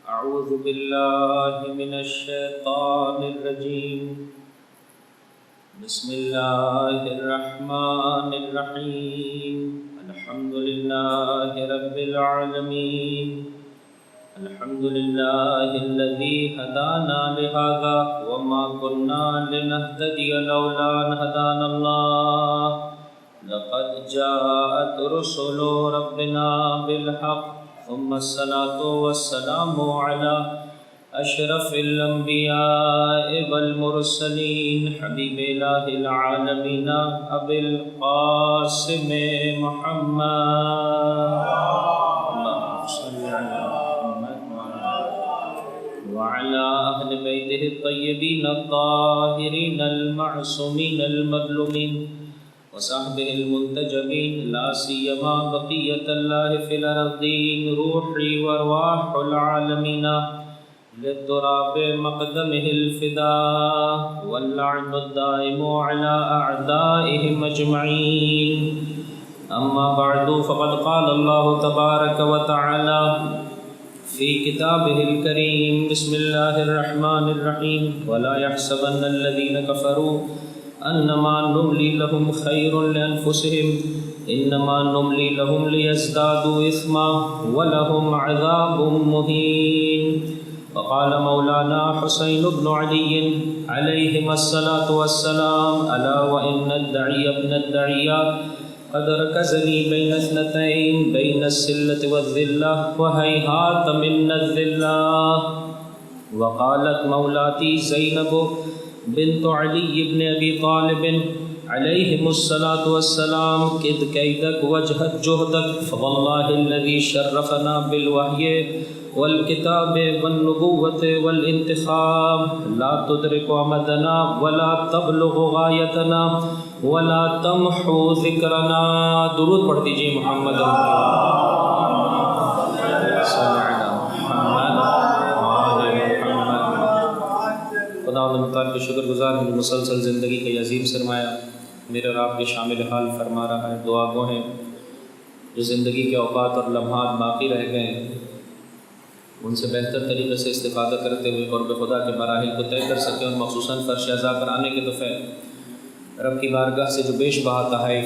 أعوذ بالله من الشيطان الرجيم. بسم الله الرحمن الرحيم. الحمد لله رب العالمين. الحمد لله الذي هدانا لهذا وما كنا لنهتدي لولا أن هدانا الله. لقد جاءت رسل ربنا بالحق ثم الصلاة والسلام على أشرف الأنبياء والمرسلين حبيب إله العالمين أبي القاسم محمد اللهم صل على محمد وعلى أهل بيته الطيبين الطاهرين المعصومين المظلومين وصحبه المنتجبين لا سيما بقية الله في الأرضين روحي وارواح العالمين للتراب مقدمه الفداء واللعن الدائم على أعدائهم أجمعين. أما بعد فقد قال الله تبارك وتعالى في كتابه الكريم بسم الله الرحمن الرحيم ولا يحسبن الذين كفروا أنما نملي لهم خير لأنفسهم إنما نملي لهم ليزدادوا إثما ولهم عذاب مهين. وقال مولانا حسين بن علي عليهما الصلاة والسلام ألا وإن الدعي ابن الدعية قد ركزني بين اثنتين بين السلة والذلة وهيهات من الذلة. وقالت مولاتي زينب بنت علي بن أبي طالب عليهم الصلاة والسلام كد كيدك وجهد جهدك فوالله الذي شرفنا بالوحي والكتاب والنبوة والانتخاب لا تدرك أمدنا ولا تبلغ غايتنا ولا تمحو ذكرنا. درود پڑھ دیجئے محمد خدا مختار کے شکر گزار ہیں. مسلسل زندگی کا یہ عظیم سرمایہ میرے اور آپ کے شامل حال فرما رہا ہے. دعا گو ہیں جو زندگی کے اوقات اور لمحات باقی رہ گئے ہیں ان سے بہتر طریقے سے استفادہ کرتے ہوئے قرب خدا کے مراحل کو طے کر سکیں اور مخصوصاً فرش عزا پر آنے کے دفعہ رب کی بارگاہ سے جو بیش بہا تحائف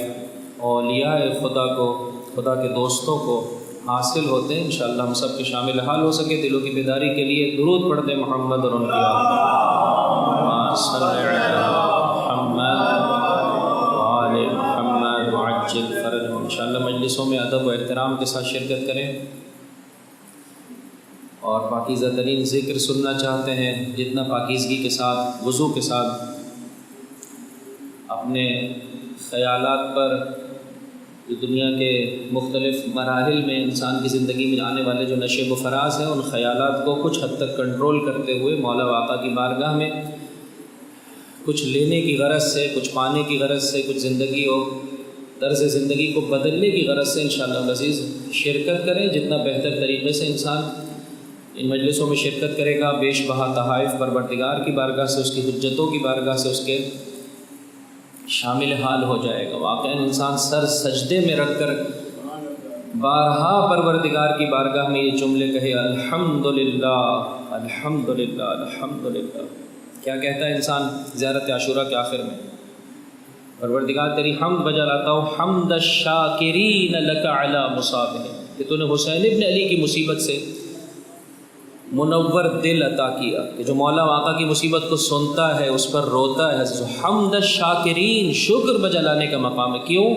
اولیاء خدا کو خدا کے دوستوں کو حاصل ہوتے ہیں انشاءاللہ ہم سب کے شامل حال ہو سکے. دلوں کی بیداری کے لیے درود پڑھ دیں محمد اور ان کی آل صلی محمد وآل محمد وعجل فرجهم. انشاءاللہ مجلسوں میں ادب و احترام کے ساتھ شرکت کریں اور پاکیزہ ترین ذکر سننا چاہتے ہیں جتنا پاکیزگی کے ساتھ وضو کے ساتھ اپنے خیالات پر جو دنیا کے مختلف مراحل میں انسان کی زندگی میں آنے والے جو نشیب و فراز ہیں ان خیالات کو کچھ حد تک کنٹرول کرتے ہوئے مولا آقا کی بارگاہ میں کچھ لینے کی غرض سے کچھ پانے کی غرض سے کچھ زندگی اور طرز زندگی کو بدلنے کی غرض سے انشاءاللہ عزیز شرکت کریں. جتنا بہتر طریقے سے انسان ان مجلسوں میں شرکت کرے گا بیش بہا تحائف پروردگار کی بارگاہ سے اس کی حجتوں کی بارگاہ سے اس کے شامل حال ہو جائے گا. واقعاً انسان سر سجدے میں رکھ کر بارہا پروردگار کی بارگاہ میں یہ جملے کہے الحمدللہ الحمدللہ الحمدللہ. کیا کہتا ہے انسان زیارت عاشورہ کے آخر میں؟ پروردگار تیری حمد بجا لاتا ہوں حمد الشاکرین لک علی مصابہم کہ تو نے حسین ابن علی کی مصیبت سے منور دل عطا کیا کہ جو مولا آقا کی مصیبت کو سنتا ہے اس پر روتا ہے. حمد الشاکرین شکر بجا لانے کا مقام ہے. کیوں؟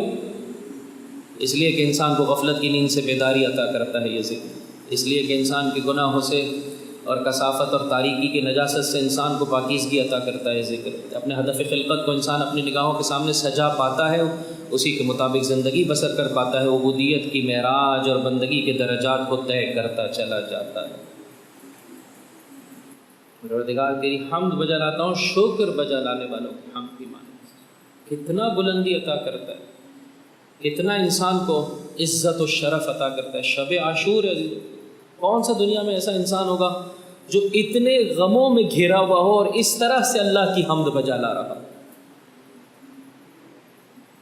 اس لیے کہ انسان کو غفلت کی نیند سے بیداری عطا کرتا ہے یہ ذکر. اس لیے کہ انسان کے گناہوں سے اور کثافت اور تاریکی کی نجاست سے انسان کو پاکیزگی عطا کرتا ہے ذکر. اپنے ہدف خلقت کو انسان اپنی نگاہوں کے سامنے سجا پاتا ہے اسی کے مطابق زندگی بسر کر پاتا ہے. عبودیت کی معراج اور بندگی کے درجات کو طے کرتا چلا جاتا ہے. پروردگار تیری حمد بجا لاتا ہوں شکر بجا لانے والوں کی حمد کی معنی کتنا بلندی عطا کرتا ہے کتنا انسان کو عزت و شرف عطا کرتا ہے. شب عاشور کون سا دنیا میں ایسا انسان ہوگا جو اتنے غموں میں گھرا ہوا ہو اور اس طرح سے اللہ کی حمد بجا لا رہا.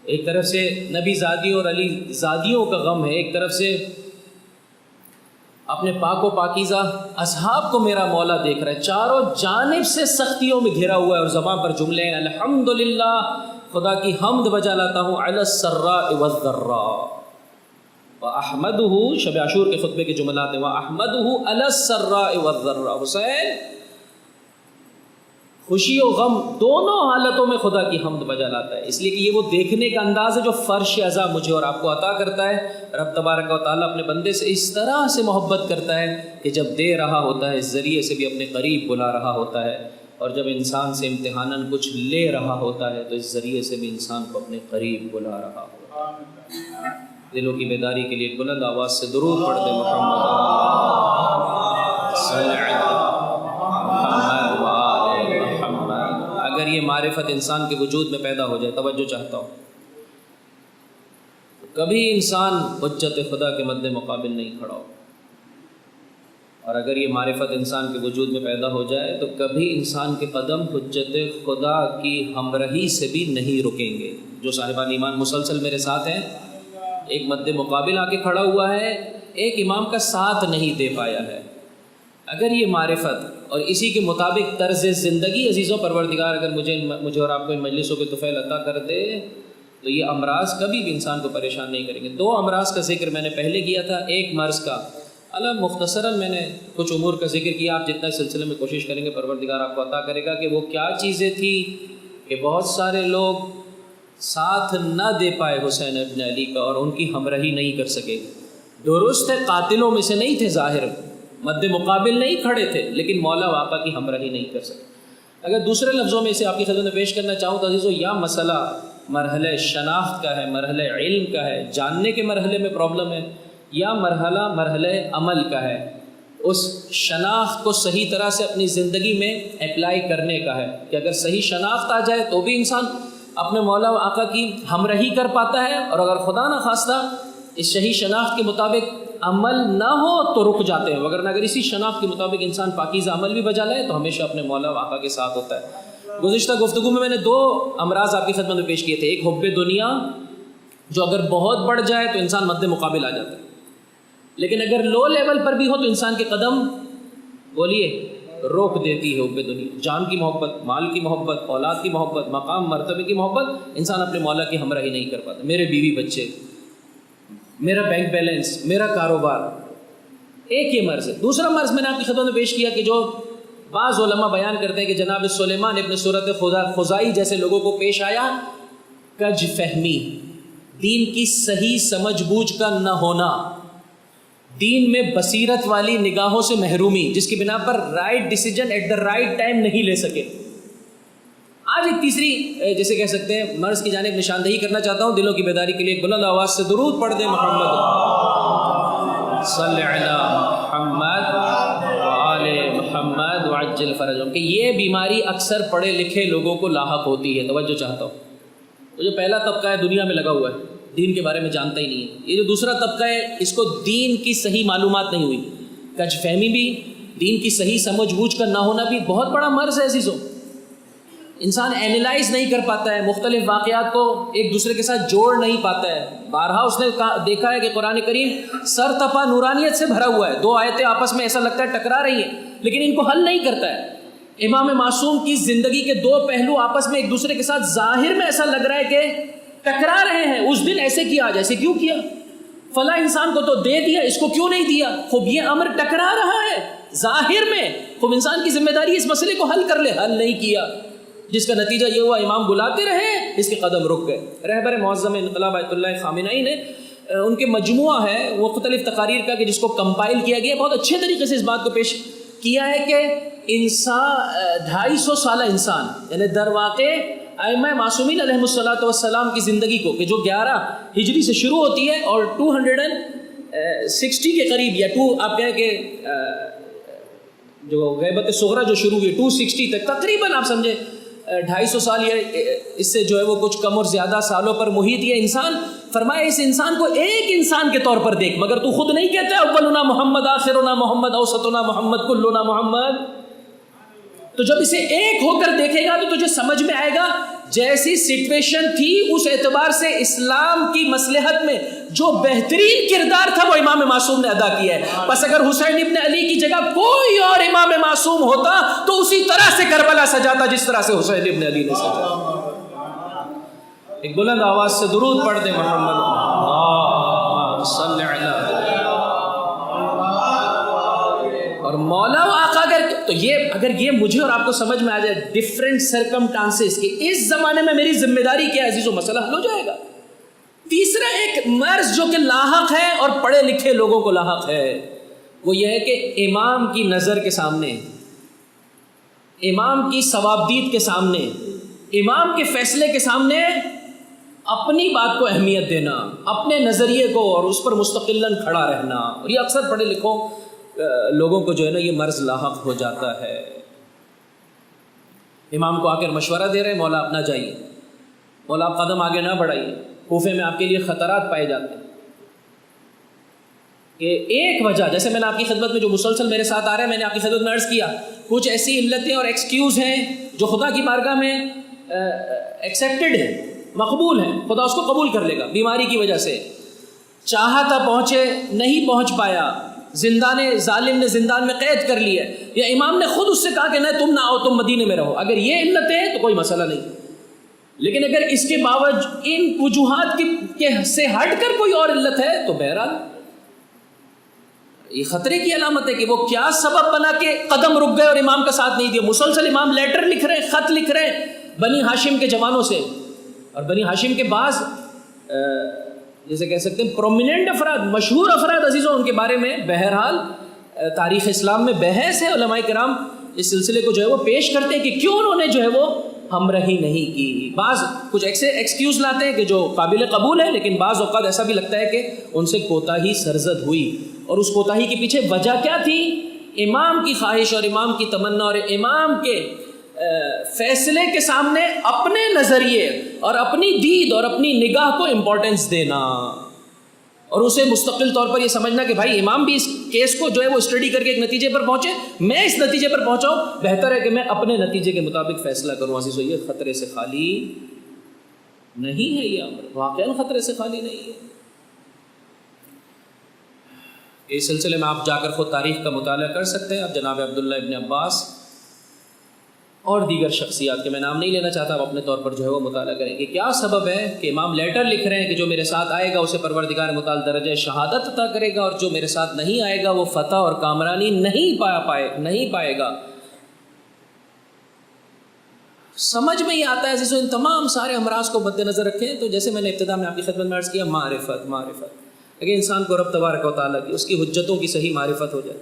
ایک طرف سے نبی زادی اور علی زادیوں کا غم ہے، ایک طرف سے اپنے پاک و پاکیزہ اصحاب کو میرا مولا دیکھ رہا ہے، چاروں جانب سے سختیوں میں گھرا ہوا ہے، اور زبان پر جملے ہیں الحمدللہ، خدا کی حمد بجا لاتا ہوں، علی السراء والضراء، وَأَحْمَدُهُ، شب عاشور کے خطبے کے جملات ہیں، وَأَحْمَدُهُ عَلَى السَّرَّاءِ وَالضَّرَّاءِ، حسین خوشی و غم دونوں حالتوں میں خدا کی حمد بجا لاتا ہے، اس لیے کہ یہ وہ دیکھنے کا انداز ہے جو فرش عزا مجھے اور آپ کو عطا کرتا ہے۔ رب تبارک و تعالیٰ اپنے بندے سے اس طرح سے محبت کرتا ہے کہ جب دے رہا ہوتا ہے اس ذریعے سے بھی اپنے قریب بلا رہا ہوتا ہے، اور جب انسان سے امتحاناً کچھ لے رہا ہوتا ہے تو اس ذریعے سے بھی انسان کو اپنے قریب بلا رہا ہوتا ہے۔ دلوں کی بیداری کے لیے بلند آواز سے درود پڑھ دیں، محمد صلی محمد وآل محمد۔ اگر یہ معرفت انسان کے وجود میں پیدا ہو جائے، توجہ چاہتا ہوں، کبھی انسان حجت خدا کے مد مقابل نہیں کھڑا ہو، اور اگر یہ معرفت انسان کے وجود میں پیدا ہو جائے تو کبھی انسان کے قدم حجت خدا کی ہمراہی سے بھی نہیں رکیں گے۔ جو صاحبان ایمان مسلسل میرے ساتھ ہیں، ایک مد مقابل آ کے کھڑا ہوا ہے، ایک امام کا ساتھ نہیں دے پایا ہے۔ اگر یہ معرفت اور اسی کے مطابق طرز زندگی عزیزوں پروردگار اگر مجھے اور آپ کو ان مجلسوں کے طفیل عطا کر دے تو یہ امراض کبھی بھی انسان کو پریشان نہیں کریں گے۔ 2 امراض کا ذکر میں نے پہلے کیا تھا، ایک مرض کا مختصراً میں نے کچھ امور کا ذکر کیا، آپ جتنا اس سلسلے میں کوشش کریں گے پروردگار آپ کو عطا کرے گا کہ وہ کیا چیزیں تھیں کہ بہت سارے لوگ ساتھ نہ دے پائے حسین ابن علی کا اور ان کی ہمراہی نہیں کر سکے۔ درست ہے قاتلوں میں سے نہیں تھے، ظاہر مد مقابل نہیں کھڑے تھے، لیکن مولا و آقا کی ہمراہی نہیں کر سکے۔ اگر دوسرے لفظوں میں اسے آپ کی خدمت میں پیش کرنا چاہوں تو عزیزو، یا مسئلہ مرحلہ شناخت کا ہے، مرحلہ علم کا ہے، جاننے کے مرحلے میں پرابلم ہے، یا مرحلہ عمل کا ہے، اس شناخت کو صحیح طرح سے اپنی زندگی میں اپلائی کرنے کا ہے کہ اگر صحیح شناخت آ جائے تو بھی انسان اپنے مولا و آقا کی ہمراہی کر پاتا ہے، اور اگر خدا نہ خواستہ اس صحیح شناخت کے مطابق عمل نہ ہو تو رک جاتے ہیں، وگرنہ اگر اسی شناخت کے مطابق انسان پاکیزہ عمل بھی بجا لائے تو ہمیشہ اپنے مولا و آقا کے ساتھ ہوتا ہے۔ گزشتہ گفتگو میں نے 2 امراض آپ کی خدمت میں پیش کیے تھے، ایک حب دنیا جو اگر بہت بڑھ جائے تو انسان مد مقابل آ جاتا ہے، لیکن اگر لو لیول پر بھی ہو تو انسان کے قدم بولیے روک دیتی ہے۔ حب دنیا، جان کی محبت، مال کی محبت، اولاد کی محبت، مقام مرتبے کی محبت، انسان اپنے مولا کی ہمراہی نہیں کر پاتا۔ میرے بیوی بچے، میرا بینک بیلنس، میرا کاروبار، ایک یہ مرض ہے۔ دوسرا مرض میں نے آپ کی خدمت میں پیش کیا کہ جو بعض علماء بیان کرتے ہیں کہ جناب سلیمان ابن صورت خزائی جیسے لوگوں کو پیش آیا، کج فہمی، دین کی صحیح سمجھ بوجھ کا نہ ہونا، دین میں بصیرت والی نگاہوں سے محرومی، جس کی بنا پر right decision at the right time نہیں لے سکے۔ آج ایک تیسری جسے کہہ سکتے ہیں مرض کی جانب نشاندہی کرنا چاہتا ہوں، دلوں کی بیداری کے لیے بلند آواز سے درود پڑھ دیں، محمد صلی علی محمد وآل محمد وعجل فرجهم، کہ یہ بیماری اکثر پڑھے لکھے لوگوں کو لاحق ہوتی ہے۔ توجہ چاہتا ہوں، تو جو پہلا طبقہ ہے دنیا میں لگا ہوا ہے، دین کے بارے میں جانتا ہی نہیں ہے۔ یہ جو دوسرا طبقہ ہے، اس کو دین کی صحیح معلومات نہیں ہوئی، کج فہمی بھی، دین کی صحیح سمجھ بوجھ کا نہ ہونا بھی بہت بڑا مرض ہے عزیزوں۔ انسان اینالائز نہیں کر پاتا ہے، مختلف واقعات کو ایک دوسرے کے ساتھ جوڑ نہیں پاتا ہے۔ بارہا اس نے دیکھا ہے کہ قرآن کریم سر تپا نورانیت سے بھرا ہوا ہے، 2 آیتیں آپس میں ایسا لگتا ہے ٹکرا رہی ہیں، لیکن ان کو حل نہیں کرتا ہے۔ امام معصوم کی زندگی کے 2 پہلو آپس میں ایک دوسرے کے ساتھ ظاہر میں ایسا لگ رہا ہے کہ ٹکرا رہے ہیں، اس دن ایسے کیا، آج ایسے کیوں کیا، فلاں انسان کو تو دے دیا، اس کو کیوں نہیں دیا، خوب یہ امر ٹکرا رہا ہے ظاہر میں، خوب انسان کی ذمہ داری اس مسئلے کو حل کر لے، حل نہیں کیا، جس کا نتیجہ یہ ہوا امام بلاتے رہے، اس کے قدم رک گئے۔ رہبر معظم انقلاب آیت اللہ خامنہئی نے ان کے مجموعہ ہے وہ مختلف تقاریر کا کہ جس کو کمپائل کیا گیا، بہت اچھے طریقے سے اس بات کو پیش کیا ہے کہ انسان 250 سالہ انسان، یعنی در واقع ائمہ معصومین علیہ الصلوۃ والسلام کی زندگی کو کہ جو 11 ہجری سے شروع ہوتی ہے اور 260 کے قریب، یا آپ کہیں کہ جو غیبت صغریٰ جو شروع ہوئی 260 تک، تقریباً آپ سمجھے 250 سال یا اس سے جو ہے وہ کچھ کم اور زیادہ سالوں پر محیط یہ انسان، فرمایا اس انسان کو ایک انسان کے طور پر دیکھ، مگر تو خود نہیں کہتا اولنا محمد، آخرنا محمد، اوسطنا محمد، کلنا محمد۔ تو جب اسے ایک ہو کر دیکھے گا تو تجھے سمجھ میں آئے گا جیسی سچویشن تھی اس اعتبار سے اسلام کی مصلحت میں جو بہترین کردار تھا وہ امام معصوم نے ادا کیا ہے. بس اگر حسین ابن علی کی جگہ کوئی اور امام معصوم ہوتا تو اسی طرح سے کربلا سجاتا جس طرح سے حسین ابن علی نے سجا. ایک بلند آواز سے درود پڑھ دیں محمد اللہم صلی علی. اور مولا و آقا اگر یہ مجھے اور آپ کو سمجھ میں آ جائے ڈفرینٹ سرکمٹانسز کہ اس زمانے میں میری ذمہ داری کیا ہے عزیزو، مسئلہ حل ہو جائے گا. تیسرا ایک مرض جو کہ لاحق ہے اور پڑھے لکھے لوگوں کو لاحق ہے، وہ یہ ہے کہ امام کی نظر کے سامنے، امام کی ثوابدید کے سامنے، امام کے فیصلے کے سامنے اپنی بات کو اہمیت دینا، اپنے نظریے کو اور اس پر مستقلاً کھڑا رہنا. اور یہ اکثر پڑھے لکھوں لوگوں کو جو ہے نا یہ مرض لاحق ہو جاتا ہے. امام کو آ کر مشورہ دے رہے ہیں، مولا آپ نہ جائیے، مولا آپ قدم آگے نہ بڑھائیے، کوفے میں آپ کے لیے خطرات پائے جاتے ہیں. کہ ایک وجہ، جیسے میں نے آپ کی خدمت میں جو مسلسل میرے ساتھ آ رہے ہیں، میں نے آپ کی خدمت میں عرض کیا کچھ ایسی علتیں اور ایکسکیوز ہیں جو خدا کی بارگاہ میں ایکسیپٹڈ ہیں، مقبول ہیں، خدا اس کو قبول کر لے گا. بیماری کی وجہ سے چاہا تھا پہنچے، نہیں پہنچ پایا، ظالم نے زندان میں قید کر لیا، یا امام نے خود اس سے کہا کہ نہیں تم نہ آؤ، تم مدینے میں رہو. اگر یہ علت ہے تو کوئی مسئلہ نہیں. لیکن اگر اس کے باوجود ان وجوہات سے ہٹ کر کوئی اور علت ہے تو بہرحال یہ خطرے کی علامت ہے کہ وہ کیا سبب بنا کے قدم رک گئے اور امام کا ساتھ نہیں دیا. مسلسل امام لیٹر لکھ رہے ہیں، خط لکھ رہے ہیں بنی ہاشم کے جوانوں سے، اور بنی ہاشم کے بعض جیسے کہہ سکتے ہیں پرومیننٹ افراد، مشہور افراد عزیزوں، ان کے بارے میں بہرحال تاریخ اسلام میں بحث ہے. علماء کرام اس سلسلے کو جو ہے وہ پیش کرتے ہیں کہ کیوں انہوں نے جو ہے وہ ہمراہی نہیں کی. بعض کچھ ایسے ایکسکیوز لاتے ہیں کہ جو قابل قبول ہے، لیکن بعض اوقات ایسا بھی لگتا ہے کہ ان سے کوتاہی سرزد ہوئی. اور اس کوتاہی کے پیچھے وجہ کیا تھی؟ امام کی خواہش اور امام کی تمنا اور امام کے فیصلے کے سامنے اپنے نظریے اور اپنی دید اور اپنی نگاہ کو امپورٹنس دینا، اور اسے مستقل طور پر یہ سمجھنا کہ بھائی امام بھی اس کیس کو جو ہے وہ اسٹڈی کر کے ایک نتیجے پر پہنچے، میں اس نتیجے پر پہنچاؤں، بہتر ہے کہ میں اپنے نتیجے کے مطابق فیصلہ کروں. عزیزو، یہ خطرے سے خالی نہیں ہے، یہ امر واقعاً خطرے سے خالی نہیں ہے. اس سلسلے میں آپ جا کر خود تاریخ کا مطالعہ کر سکتے ہیں. آپ جناب عبداللہ ابن عباس اور دیگر شخصیات کے میں نام نہیں لینا چاہتا، آپ اپنے طور پر جو ہے وہ مطالعہ کریں کہ کیا سبب ہے کہ امام لیٹر لکھ رہے ہیں کہ جو میرے ساتھ آئے گا اسے پروردگار متعال درجہ شہادت عطا کرے گا، اور جو میرے ساتھ نہیں آئے گا وہ فتح اور کامرانی نہیں پائے گا. سمجھ میں یہ آتا ہے عزیزو، ان تمام سارے امراض کو مد نظر رکھیں تو جیسے میں نے ابتدا میں آپ کی خدمت میں عرض کیا، معرفت اگر انسان کو رب تبارک و تعالیٰ کی، اس کی حجتوں کی صحیح معرفت ہو جائے،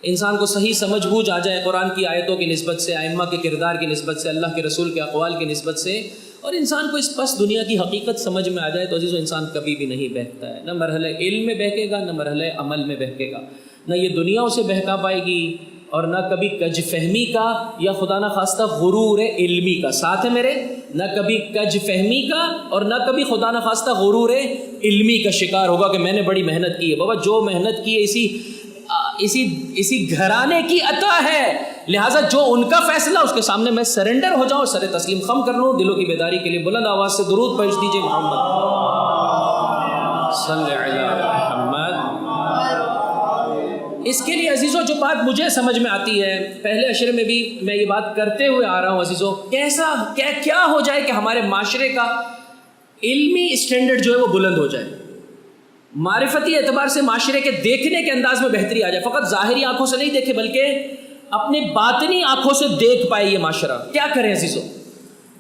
انسان کو صحیح سمجھ بوجھ آ جائے قرآن کی آیتوں کی نسبت سے، ائمہ کے کردار کی نسبت سے، اللہ کے رسول کے اقوال کی نسبت سے، اور انسان کو اس پس دنیا کی حقیقت سمجھ میں آ جائے تو عزیزو انسان کبھی بھی نہیں بہکتا ہے. نہ مرحلہ علم میں بہکے گا، نہ مرحلہ عمل میں بہکے گا، نہ یہ دنیا اسے بہکا پائے گی، اور نہ کبھی کج فہمی کا یا خدا نہ خواستہ غرور علمی کا. ساتھ ہے میرے، نہ کبھی کج فہمی کا اور نہ کبھی خدا نہ خواستہ غرور علمی کا شکار ہوگا کہ میں نے بڑی محنت کی ہے. بابا جو محنت کی ہے اسی گھرانے کی عطا ہے، لہٰذا جو ان کا فیصلہ اس کے سامنے میں سرنڈر ہو جاؤں، سر تسلیم خم کر لوں. دلوں کی بیداری کے لیے بلند آواز سے درود پیش دیجیے محمد صلی علی محمد. اس کے لیے عزیزو جو بات مجھے سمجھ میں آتی ہے، پہلے عشرے میں بھی میں یہ بات کرتے ہوئے آ رہا ہوں عزیزو، کیا ہو جائے کہ ہمارے معاشرے کا علمی اسٹینڈرڈ جو ہے وہ بلند ہو جائے، معرفتی اعتبار سے معاشرے کے دیکھنے کے انداز میں بہتری آ جائے، فقط ظاہری آنکھوں سے نہیں دیکھے بلکہ اپنی باطنی آنکھوں سے دیکھ پائے یہ معاشرہ. کیا کریں عزیزو؟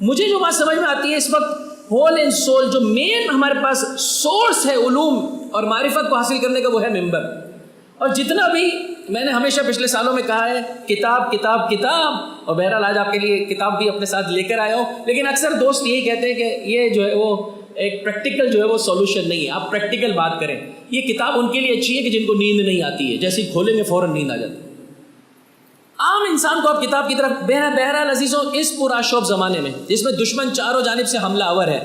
مجھے جو بات سمجھ میں آتی ہے اس وقت، ہول اینڈ سول جو مین ہمارے پاس سورس ہے علوم اور معرفت کو حاصل کرنے کا، وہ ہے ممبر. اور جتنا بھی میں نے ہمیشہ پچھلے سالوں میں کہا ہے، کتاب کتاب کتاب، اور بہرحال آج آپ کے لیے کتاب بھی اپنے ساتھ لے کر آیا ہوں، لیکن اکثر دوست یہی کہتے ہیں کہ یہ جو ہے وہ ایک پریکٹیکل جو ہے وہ سولوشن نہیں ہے، آپ پریکٹیکل بات کریں. یہ کتاب ان کے لیے اچھی ہے کہ جن کو نیند نہیں آتی ہے، جیسے کھولیں گے فوراً نیند آ جاتی ہے. عام انسان کو آپ کتاب کی طرف بہرحال عزیزوں اس پرآشوب زمانے میں جس میں دشمن چاروں جانب سے حملہ آور ہے،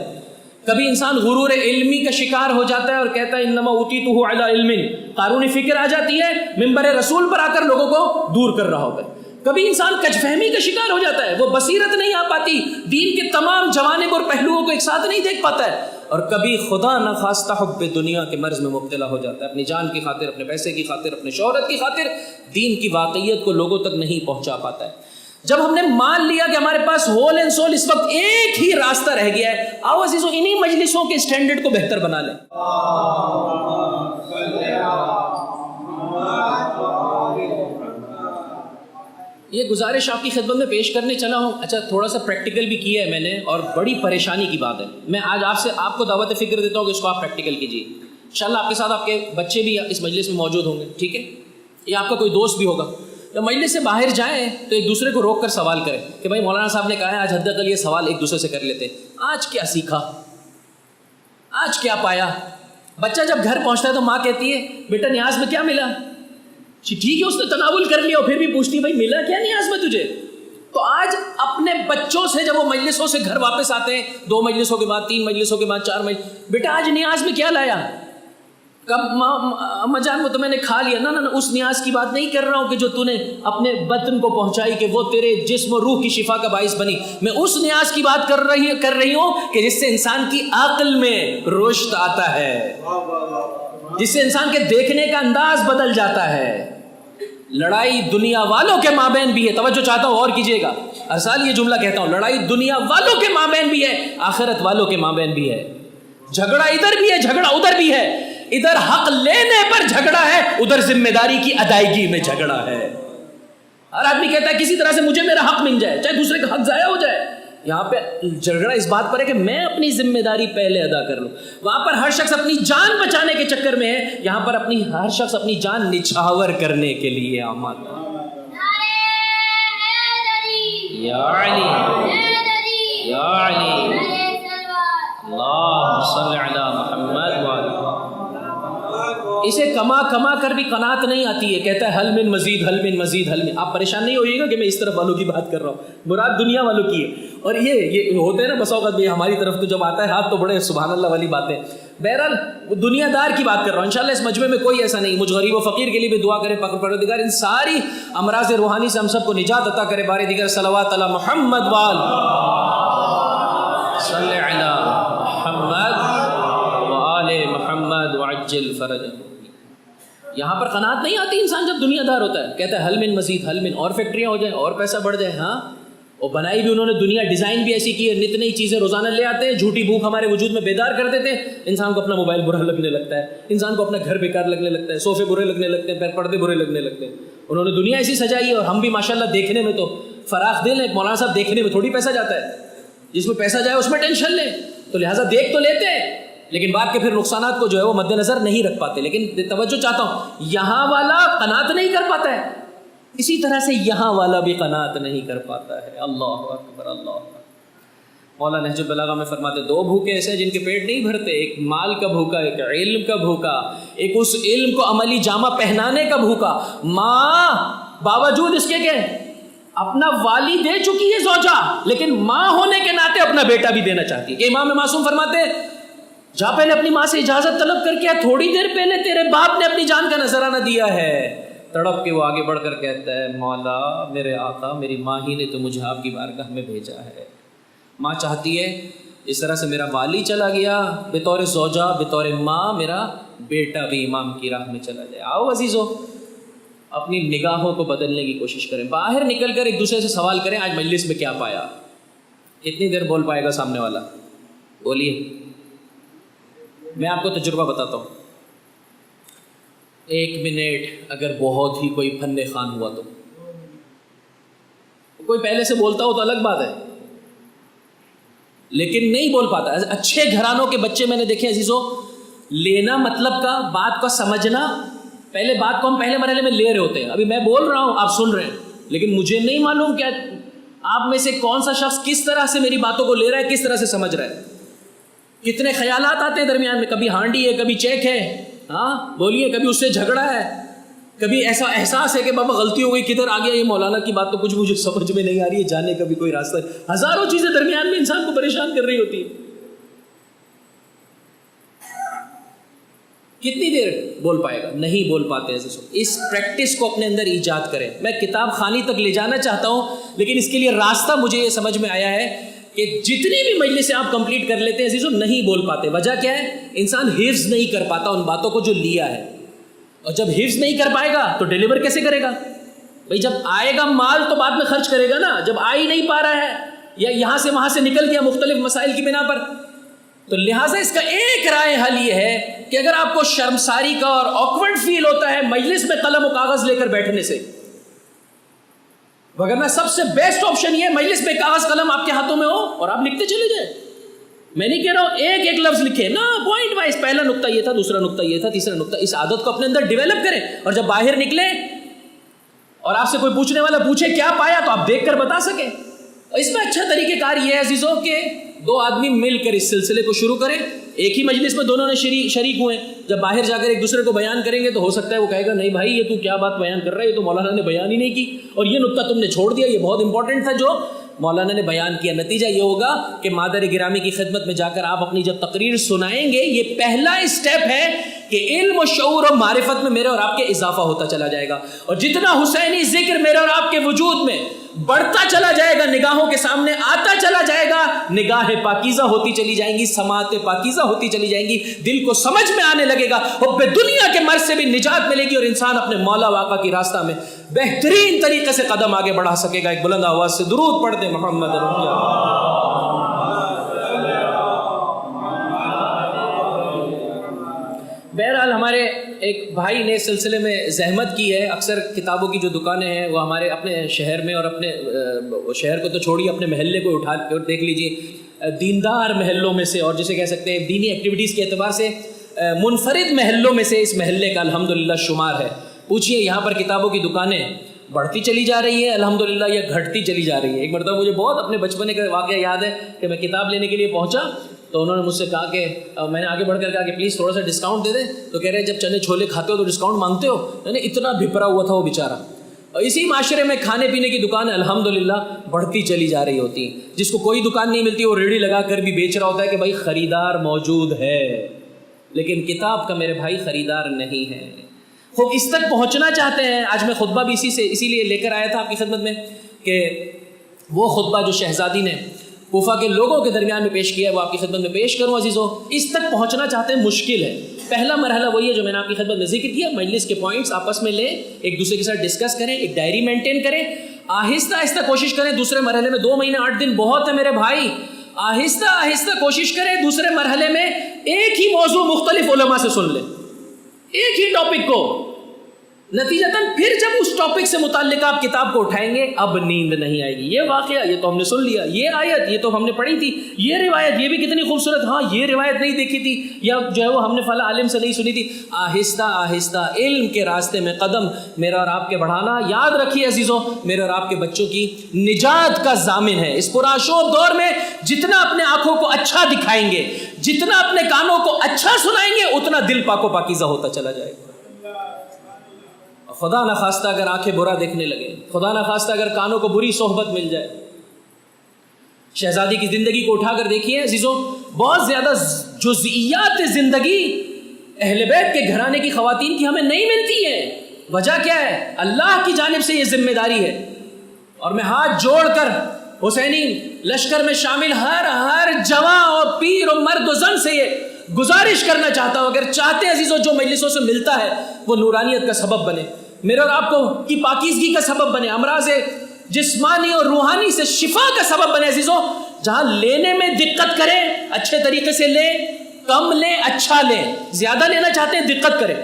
کبھی انسان غرور علمی کا شکار ہو جاتا ہے اور کہتا ہے انما اوتیتہ علی علم، قارونی فکر آ جاتی ہے، منبر رسول پر آ کر لوگوں کو دور کر رہا ہوتا ہے. کبھی انسان کج فہمی کا شکار ہو جاتا ہے، وہ بصیرت نہیں آ پاتی، دین کے تمام جوانب اور پہلوؤں کو ایک ساتھ نہیں دیکھ پاتا ہے، اور کبھی خدا نخواستہ حب دنیا کے مرض میں مبتلا ہو جاتا ہے، اپنی جان کی خاطر، اپنے پیسے کی خاطر، اپنے شہرت کی خاطر دین کی واقعیت کو لوگوں تک نہیں پہنچا پاتا ہے۔ جب ہم نے مان لیا کہ ہمارے پاس ہول اینڈ سول اس وقت ایک ہی راستہ رہ گیا ہے، آؤ عزیزو انہی مجلسوں کے اسٹینڈرڈ کو بہتر بنا لیں۔ یہ گزارش آپ کی خدمت میں پیش کرنے چلا ہوں، اچھا تھوڑا سا پریکٹیکل بھی کیا ہے میں نے، اور بڑی پریشانی کی بات ہے، میں آج آپ کو دعوت فکر دیتا ہوں کہ اس کو آپ پریکٹیکل کیجیے، انشاءاللہ آپ کے ساتھ آپ کے بچے بھی اس مجلس میں موجود ہوں گے، ٹھیک ہے، یا آپ کا کوئی دوست بھی ہوگا۔ جب مجلس سے باہر جائیں تو ایک دوسرے کو روک کر سوال کریں کہ بھائی مولانا صاحب نے کہا ہے آج حد اقل یہ سوال ایک دوسرے سے کر لیتے، آج کیا سیکھا، آج کیا پایا۔ بچہ جب گھر پہنچتا ہے تو ماں کہتی ہے بیٹا نیاز میں کیا ملا، ٹھیک ہے اس نے تناول کر لیا، اور پھر بھی پوچھتی بھائی ملا کیا نیاز میں تجھے۔ تو آج اپنے بچوں سے جب وہ مجلسوں سے گھر واپس آتے ہیں، 2 مجلسوں کے بعد، 3 مجلسوں کے بعد، 4 مجلس، بیٹا آج نیاز میں کیا لایا، کب اما جان وہ تو میں نے کھا لیا، نہ اس نیاز کی بات نہیں کر رہا ہوں کہ جو تو نے اپنے بدن کو پہنچائی کہ وہ تیرے جسم و روح کی شفا کا باعث بنی، میں اس نیاز کی بات کر رہی ہوں کہ جس سے انسان کی عقل میں رشد آتا ہے، جس سے انسان کے دیکھنے کا انداز بدل جاتا ہے۔ لڑائی دنیا والوں کے مابین بھی ہے، توجہ چاہتا ہوں اور کیجیے گا، ہر سال یہ جملہ کہتا ہوں، لڑائی دنیا والوں کے مابین بھی ہے، آخرت والوں کے مابین بھی ہے۔ جھگڑا ادھر بھی ہے، جھگڑا ادھر بھی ہے، ادھر حق لینے پر جھگڑا ہے، ادھر ذمہ داری کی ادائیگی میں جھگڑا ہے۔ ہر آدمی کہتا ہے کسی طرح سے مجھے میرا حق مل جائے، چاہے دوسرے کا حق ضائع ہو جائے۔ یہاں پہ جھگڑا اس بات پر ہے کہ میں اپنی ذمہ داری پہلے ادا کر لوں۔ وہاں پر ہر شخص اپنی جان بچانے کے چکر میں ہے، یہاں پر ہر شخص اپنی جان نچھاور کرنے کے لیے آمادہ۔ یا علی یا علی اللہم صل علی محمد وعلی۔ اسے کما کما کر بھی قناعت نہیں آتی ہے، کہتا ہے حل من مزید، حل من مزید، حل من۔ آپ پریشان نہیں ہوئیے گا کہ میں اس طرف والوں کی بات کر رہا ہوں، مراد دنیا والوں کی ہے۔ اور یہ ہوتے ہیں نا بس اوقات بھی ہماری طرف تو جب آتا ہے ہاتھ تو بڑے سبحان اللہ والی باتیں۔ بہرحال دنیا دار کی بات کر رہا ہوں، انشاءاللہ اس مجمع میں کوئی ایسا نہیں۔ مجھ غریب و فقیر کے لیے بھی دعا کریں، پروردگار ان ساری امراض روحانی سے ہم سب کو نجات عطا کرے۔ بار دیگر صلوات علی محمد وآل صلی علی محمد وآل محمد وعجل فرجہ۔ یہاں پر قناعت نہیں آتی انسان جب دنیا دار ہوتا ہے، کہتا ہے حل من مزید، حل من، اور فیکٹریاں ہو جائیں اور پیسہ بڑھ جائے۔ ہاں اور بنائی بھی انہوں نے دنیا، ڈیزائن بھی ایسی کی ہے، نت نئی چیزیں روزانہ لے آتے ہیں، جھوٹی بھوک ہمارے وجود میں بیدار کر دیتے ہیں، انسان کو اپنا موبائل برا لگنے لگتا ہے، انسان کو اپنا گھر بیکار لگنے لگتا ہے، صوفے برے لگنے لگتے ہیں، پردے برے لگنے لگتے ہیں۔ انہوں نے دنیا ایسی سجائی ہے، اور ہم بھی ماشاءاللہ دیکھنے میں تو فراخ دل ہیں۔ مولانا صاحب دیکھنے میں تھوڑی پیسہ جاتا ہے، جس میں پیسہ جائے اس میں ٹینشن لیں، تو لہٰذا دیکھ تو لیتے ہیں لیکن بعد کے پھر نقصانات کو جو ہے وہ مد نظر نہیں رکھ پاتے۔ لیکن توجہ چاہتا ہوں، یہاں والا قناعت نہیں کر پاتا ہے، اسی طرح سے یہاں والا بھی قناعت نہیں کر پاتا ہے۔ اللہ اکبر اللہ اکبر۔ مولانا نہج البلاغہ میں فرماتے 2 بھوکے ایسے ہیں جن کے پیٹ نہیں بھرتے، ایک مال کا بھوکا، ایک علم کا بھوکا، ایک اس علم کو عملی جامہ پہنانے کا بھوکا۔ ماں باوجود اس کے کہ اپنا والی دے چکی ہے زوجہ، لیکن ماں ہونے کے ناطے اپنا بیٹا بھی دینا چاہتی ہے۔ کہ امام معصوم فرماتے جا پہلے اپنی ماں سے اجازت طلب کر کے، تھوڑی دیر پہلے تیرے باپ نے اپنی جان کا نذرانہ دیا ہے۔ تڑپ کے وہ آگے بڑھ کر کہتا ہے مولا میرے آقا، میری ماں ہی نے تو مجھے آپ کی بارگاہ میں بھیجا ہے۔ ماں چاہتی ہے اس طرح سے میرا والی چلا گیا، بطور زوجہ، بطور ماں میرا بیٹا بھی امام کی راہ میں چلا جائے۔ آؤ عزیزو اپنی نگاہوں کو بدلنے کی کوشش کریں، باہر نکل کر ایک دوسرے سے سوال کریں آج مجلس میں کیا پایا۔ کتنی دیر بول پائے گا سامنے والا؟ بولیے۔ میں آپ کو تجربہ بتاتا ہوں، 1 منٹ اگر بہت ہی کوئی فن خان ہوا تو، کوئی پہلے سے بولتا ہو تو الگ بات ہے، لیکن نہیں بول پاتا۔ اچھے گھرانوں کے بچے میں نے دیکھے عزیزو، لینا مطلب کا، بات کو سمجھنا، پہلے بات کو ہم پہلے مرحلے میں لے رہے ہوتے ہیں، ابھی میں بول رہا ہوں آپ سن رہے ہیں، لیکن مجھے نہیں معلوم کہ آپ میں سے کون سا شخص کس طرح سے میری باتوں کو لے رہا ہے، کس طرح سے سمجھ رہا ہے۔ کتنے خیالات آتے ہیں درمیان میں، کبھی ہانڈی ہے، کبھی چیک ہے، ہاں بولیے، کبھی اس سے جھگڑا ہے، کبھی ایسا احساس ہے کہ بابا غلطی ہو گئی، کدھر آ گیا یہ مولانا کی بات تو کچھ مجھے سمجھ میں نہیں آ رہی ہے، جانے کا بھی کوئی راستہ ہے۔ ہزاروں چیزیں درمیان میں انسان کو پریشان کر رہی ہوتی ہیں۔ کتنی دیر بول پائے گا؟ نہیں بول پاتے ہیں۔ اس پریکٹس کو اپنے اندر ایجاد کریں۔ میں کتاب خوانی تک لے جانا چاہتا ہوں، لیکن اس کے لیے راستہ مجھے یہ سمجھ میں آیا ہے کہ جتنی بھی مجلسیں آپ کمپلیٹ کر لیتے ہیں عزیزو، نہیں بول پاتے۔ وجہ کیا ہے؟ انسان حفظ نہیں کر پاتا ان باتوں کو جو لیا ہے، اور جب حفظ نہیں کر پائے گا تو ڈیلیور کیسے کرے گا؟ بھائی جب آئے گا مال تو بعد میں خرچ کرے گا نا، جب آ ہی نہیں پا رہا ہے یا یہاں سے وہاں سے نکل گیا مختلف مسائل کی بنا پر، تو لہٰذا اس کا ایک رائے حل یہ ہے کہ اگر آپ کو شرمساری کا اور آکورڈ فیل ہوتا ہے مجلس میں قلم و کاغذ لے کر بیٹھنے سے، وگرنہ سب سے بیسٹ آپشن یہ ہے مجلس میں کاغذ قلم آپ کے ہاتھوں میں ہو اور آپ لکھتے چلے جائیں۔ میں نہیں کہہ رہا ہوں ایک ایک لفظ لکھے نا، پوائنٹ وائز، پہلا نقطہ یہ تھا، دوسرا نقطہ یہ تھا، تیسرا نقطہ، اس عادت کو اپنے اندر ڈیولپ کریں، اور جب باہر نکلیں اور آپ سے کوئی پوچھنے والا پوچھے کیا پایا تو آپ دیکھ کر بتا سکیں۔ اور اس میں اچھا طریقہ کار یہ ہے عزیزوں کہ دو آدمی مل کر اس سلسلے کو شروع کریں، ایک ہی مجلس میں دونوں نے شریک ہوئے، جب باہر جا کر ایک دوسرے کو بیان کریں گے تو ہو سکتا ہے وہ کہے گا نہیں بھائی یہ تو کیا بات بیان کر رہا ہے، یہ تو مولانا نے بیان ہی نہیں کی، اور یہ نقطہ تم نے چھوڑ دیا، یہ بہت امپورٹنٹ تھا جو مولانا نے بیان کیا۔ نتیجہ یہ ہوگا کہ مادر گرامی کی خدمت میں جا کر آپ اپنی جب تقریر سنائیں گے، یہ پہلا اسٹیپ ہے کہ علم و شعور و معرفت میں میرے اور آپ کے اضافہ ہوتا چلا جائے گا، اور جتنا حسینی ذکر میرے اور آپ کے وجود میں بڑھتا چلا جائے گا، نگاہوں کے سامنے آتا چلا جائے گا، نگاہیں پاکیزہ ہوتی چلی جائیں گی، سماعتیں پاکیزہ ہوتی چلی جائیں گی، دل کو سمجھ میں آنے لگے گا، حب دنیا کے مرض سے بھی نجات ملے گی، اور انسان اپنے مولا واقع کی راستہ میں بہترین طریقے سے قدم آگے بڑھا سکے گا۔ ایک بلند آواز سے درود پڑھ دیں محمد رسول اللہ۔ بہرحال ہمارے ایک بھائی نے اس سلسلے میں زحمت کی ہے، اکثر کتابوں کی جو دکانیں ہیں وہ ہمارے اپنے شہر میں، اور اپنے شہر کو تو چھوڑیے اپنے محلے کو اٹھا دیکھ لیجئے، دیندار محلوں میں سے، اور جسے کہہ سکتے ہیں دینی ایکٹیویٹیز کے اعتبار سے منفرد محلوں میں سے اس محلے کا الحمدللہ شمار ہے۔ پوچھئے یہاں پر کتابوں کی دکانیں بڑھتی چلی جا رہی ہے الحمدللہ یا گھٹتی چلی جا رہی ہے؟ ایک مرتبہ مجھے بہت اپنے بچپنے کا واقعہ یاد ہے کہ میں کتاب لینے کے لیے پہنچا تو انہوں نے مجھ سے کہا کہ میں نے آگے بڑھ کر کہا کہ پلیز تھوڑا سا ڈسکاؤنٹ دے دیں، تو کہہ رہے جب چنے چھولے کھاتے ہو تو ڈسکاؤنٹ مانگتے ہو؟ میں نے اتنا بھپرا ہوا تھا وہ بیچارہ۔ اور اسی معاشرے میں کھانے پینے کی دکانیں الحمدللہ بڑھتی چلی جا رہی ہوتی ہیں، جس کو کوئی دکان نہیں ملتی وہ ریڑھی لگا کر بھی بیچ رہا ہوتا ہے کہ بھائی خریدار موجود ہے، لیکن کتاب کا میرے بھائی خریدار نہیں ہے۔ خوب اس تک پہنچنا چاہتے ہیں، آج میں خطبہ بھی اسی لیے لے کر آیا تھا آپ کی خدمت میں کہ وہ خطبہ جو شہزادی نے کوفہ کے لوگوں کے درمیان میں پیش کیا ہے وہ آپ کی خدمت میں پیش کروں عزیزوں۔ اس تک پہنچنا چاہتے ہیں، مشکل ہے۔ پہلا مرحلہ وہی ہے جو میں نے آپ کی خدمت میں ذکر کیا، مجلس کے پوائنٹس آپس میں لیں، ایک دوسرے کے ساتھ ڈسکس کریں، ایک ڈائری مینٹین کریں، آہستہ آہستہ کوشش کریں۔ دوسرے مرحلے میں 2 مہینے 8 دن بہت ہے میرے بھائی، آہستہ آہستہ کوشش کریں دوسرے مرحلے میں ایک ہی موضوع مختلف علماء سے سن لیں، ایک ہی ٹاپک کو، نتیجتاً پھر جب اس ٹاپک سے متعلق آپ کتاب کو اٹھائیں گے اب نیند نہیں آئے گی۔ یہ واقعہ یہ تو ہم نے سن لیا، یہ آیت یہ تو ہم نے پڑھی تھی، یہ روایت یہ بھی کتنی خوبصورت، ہاں یہ روایت نہیں دیکھی تھی، یا جو ہے وہ ہم نے فلاں عالم سے نہیں سنی تھی۔ آہستہ آہستہ علم کے راستے میں قدم میرا اور آپ کے بڑھانا، یاد رکھیے عزیزوں، میرے اور آپ کے بچوں کی نجات کا ضامن ہے۔ اس پرآشوب دور میں جتنا اپنے آنکھوں کو اچھا دکھائیں گے، جتنا اپنے کانوں کو اچھا سنائیں گے، اتنا دل پاک و پاکیزہ ہوتا چلا جائے گا۔ خدا نخواستہ اگر آنکھیں برا دیکھنے لگے، خدا نخواستہ اگر کانوں کو بری صحبت مل جائے، شہزادی کی زندگی کو اٹھا کر دیکھیے عزیزوں، بہت زیادہ جزئیات زندگی اہل بیت کے گھرانے کی خواتین کی ہمیں نہیں ملتی ہیں۔ وجہ کیا ہے؟ اللہ کی جانب سے یہ ذمہ داری ہے، اور میں ہاتھ جوڑ کر حسینی لشکر میں شامل ہر جوان اور پیر اور مرد و زن سے یہ گزارش کرنا چاہتا ہوں، اگر چاہتے ہیں عزیزوں جو مجلسوں سے ملتا ہے وہ نورانیت کا سبب بنے، میرے اور آپ کو کی پاکیزگی کا سبب بنے، امراض جسمانی اور روحانی سے شفا کا سبب بنے عزیزوں۔ جہاں لینے میں دقت کریں اچھے طریقے سے لیں، کم لیں اچھا لیں، زیادہ لینا چاہتے ہیں دقت کریں۔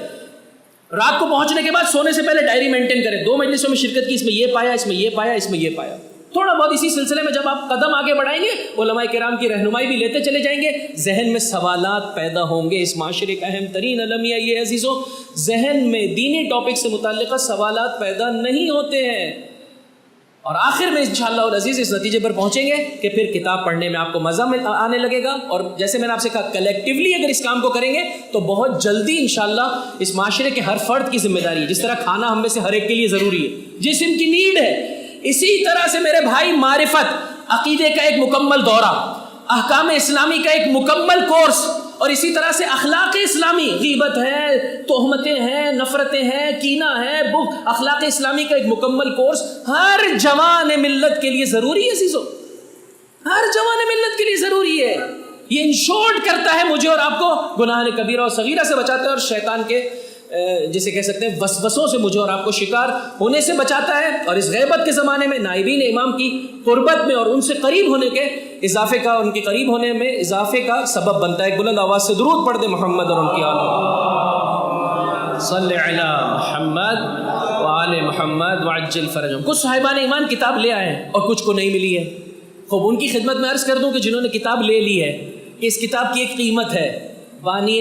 رات کو پہنچنے کے بعد سونے سے پہلے ڈائری مینٹین کریں، 2 مجلسوں میں شرکت کی، اس میں یہ پایا، اس میں یہ پایا، اس میں یہ پایا۔ تھوڑا بہت اسی سلسلے میں جب آپ قدم آگے بڑھائیں گے، علماء کرام کی رہنمائی بھی لیتے چلے جائیں گے، ذہن میں سوالات پیدا ہوں گے۔ اس معاشرے کا اہم ترین المیہ یہ عزیزوں، ذہن میں دینی ٹاپک سے متعلقہ سوالات پیدا نہیں ہوتے ہیں، اور آخر میں انشاءاللہ العزیز اس نتیجے پر پہنچیں گے کہ پھر کتاب پڑھنے میں آپ کو مزہ آنے لگے گا، اور جیسے میں نے آپ سے کہا کلیکٹیولی اگر اس کام کو کریں گے تو بہت جلدی انشاءاللہ اس معاشرے کے ہر فرد کی ذمہ داری ہے۔ جس طرح کھانا ہم میں سے ہر ایک کے لیے ضروری ہے، جسم کی نیڈ ہے، اسی طرح سے میرے بھائی معرفت، عقیدے کا ایک مکمل دورہ، احکام اسلامی کا ایک مکمل کورس اور اسی طرح سے اخلاق اسلامی، غیبت ہے، تہمتیں ہیں، نفرتیں ہیں، کینہ ہے، اخلاق اسلامی کا ایک مکمل کورس ہر جوان ملت کے لیے ضروری ہے عزیزو، ہر جوان ملت کے لیے ضروری ہے۔ یہ انشورڈ کرتا ہے مجھے اور آپ کو گناہ کبیرہ اور صغیرہ سے بچاتا ہے، اور شیطان کے جسے کہہ سکتے ہیں وسوسوں سے مجھے اور آپ کو شکار ہونے سے بچاتا ہے، اور اس غیبت کے زمانے میں نائبین امام کی قربت میں اور ان سے قریب ہونے کے اضافے کا، ان کے قریب ہونے میں اضافے کا سبب بنتا ہے۔ ایک بلند آواز سے درود پڑھ دے محمد اور ان کی آل صلی علی محمد وآل محمد وعجل فرجهم۔ کچھ صاحبان ایمان کتاب لے آئے ہیں اور کچھ کو نہیں ملی ہے۔ خوب ان کی خدمت میں عرض کر دوں کہ جنہوں نے کتاب لے لی ہے کہ اس کتاب کی ایک قیمت ہے بانی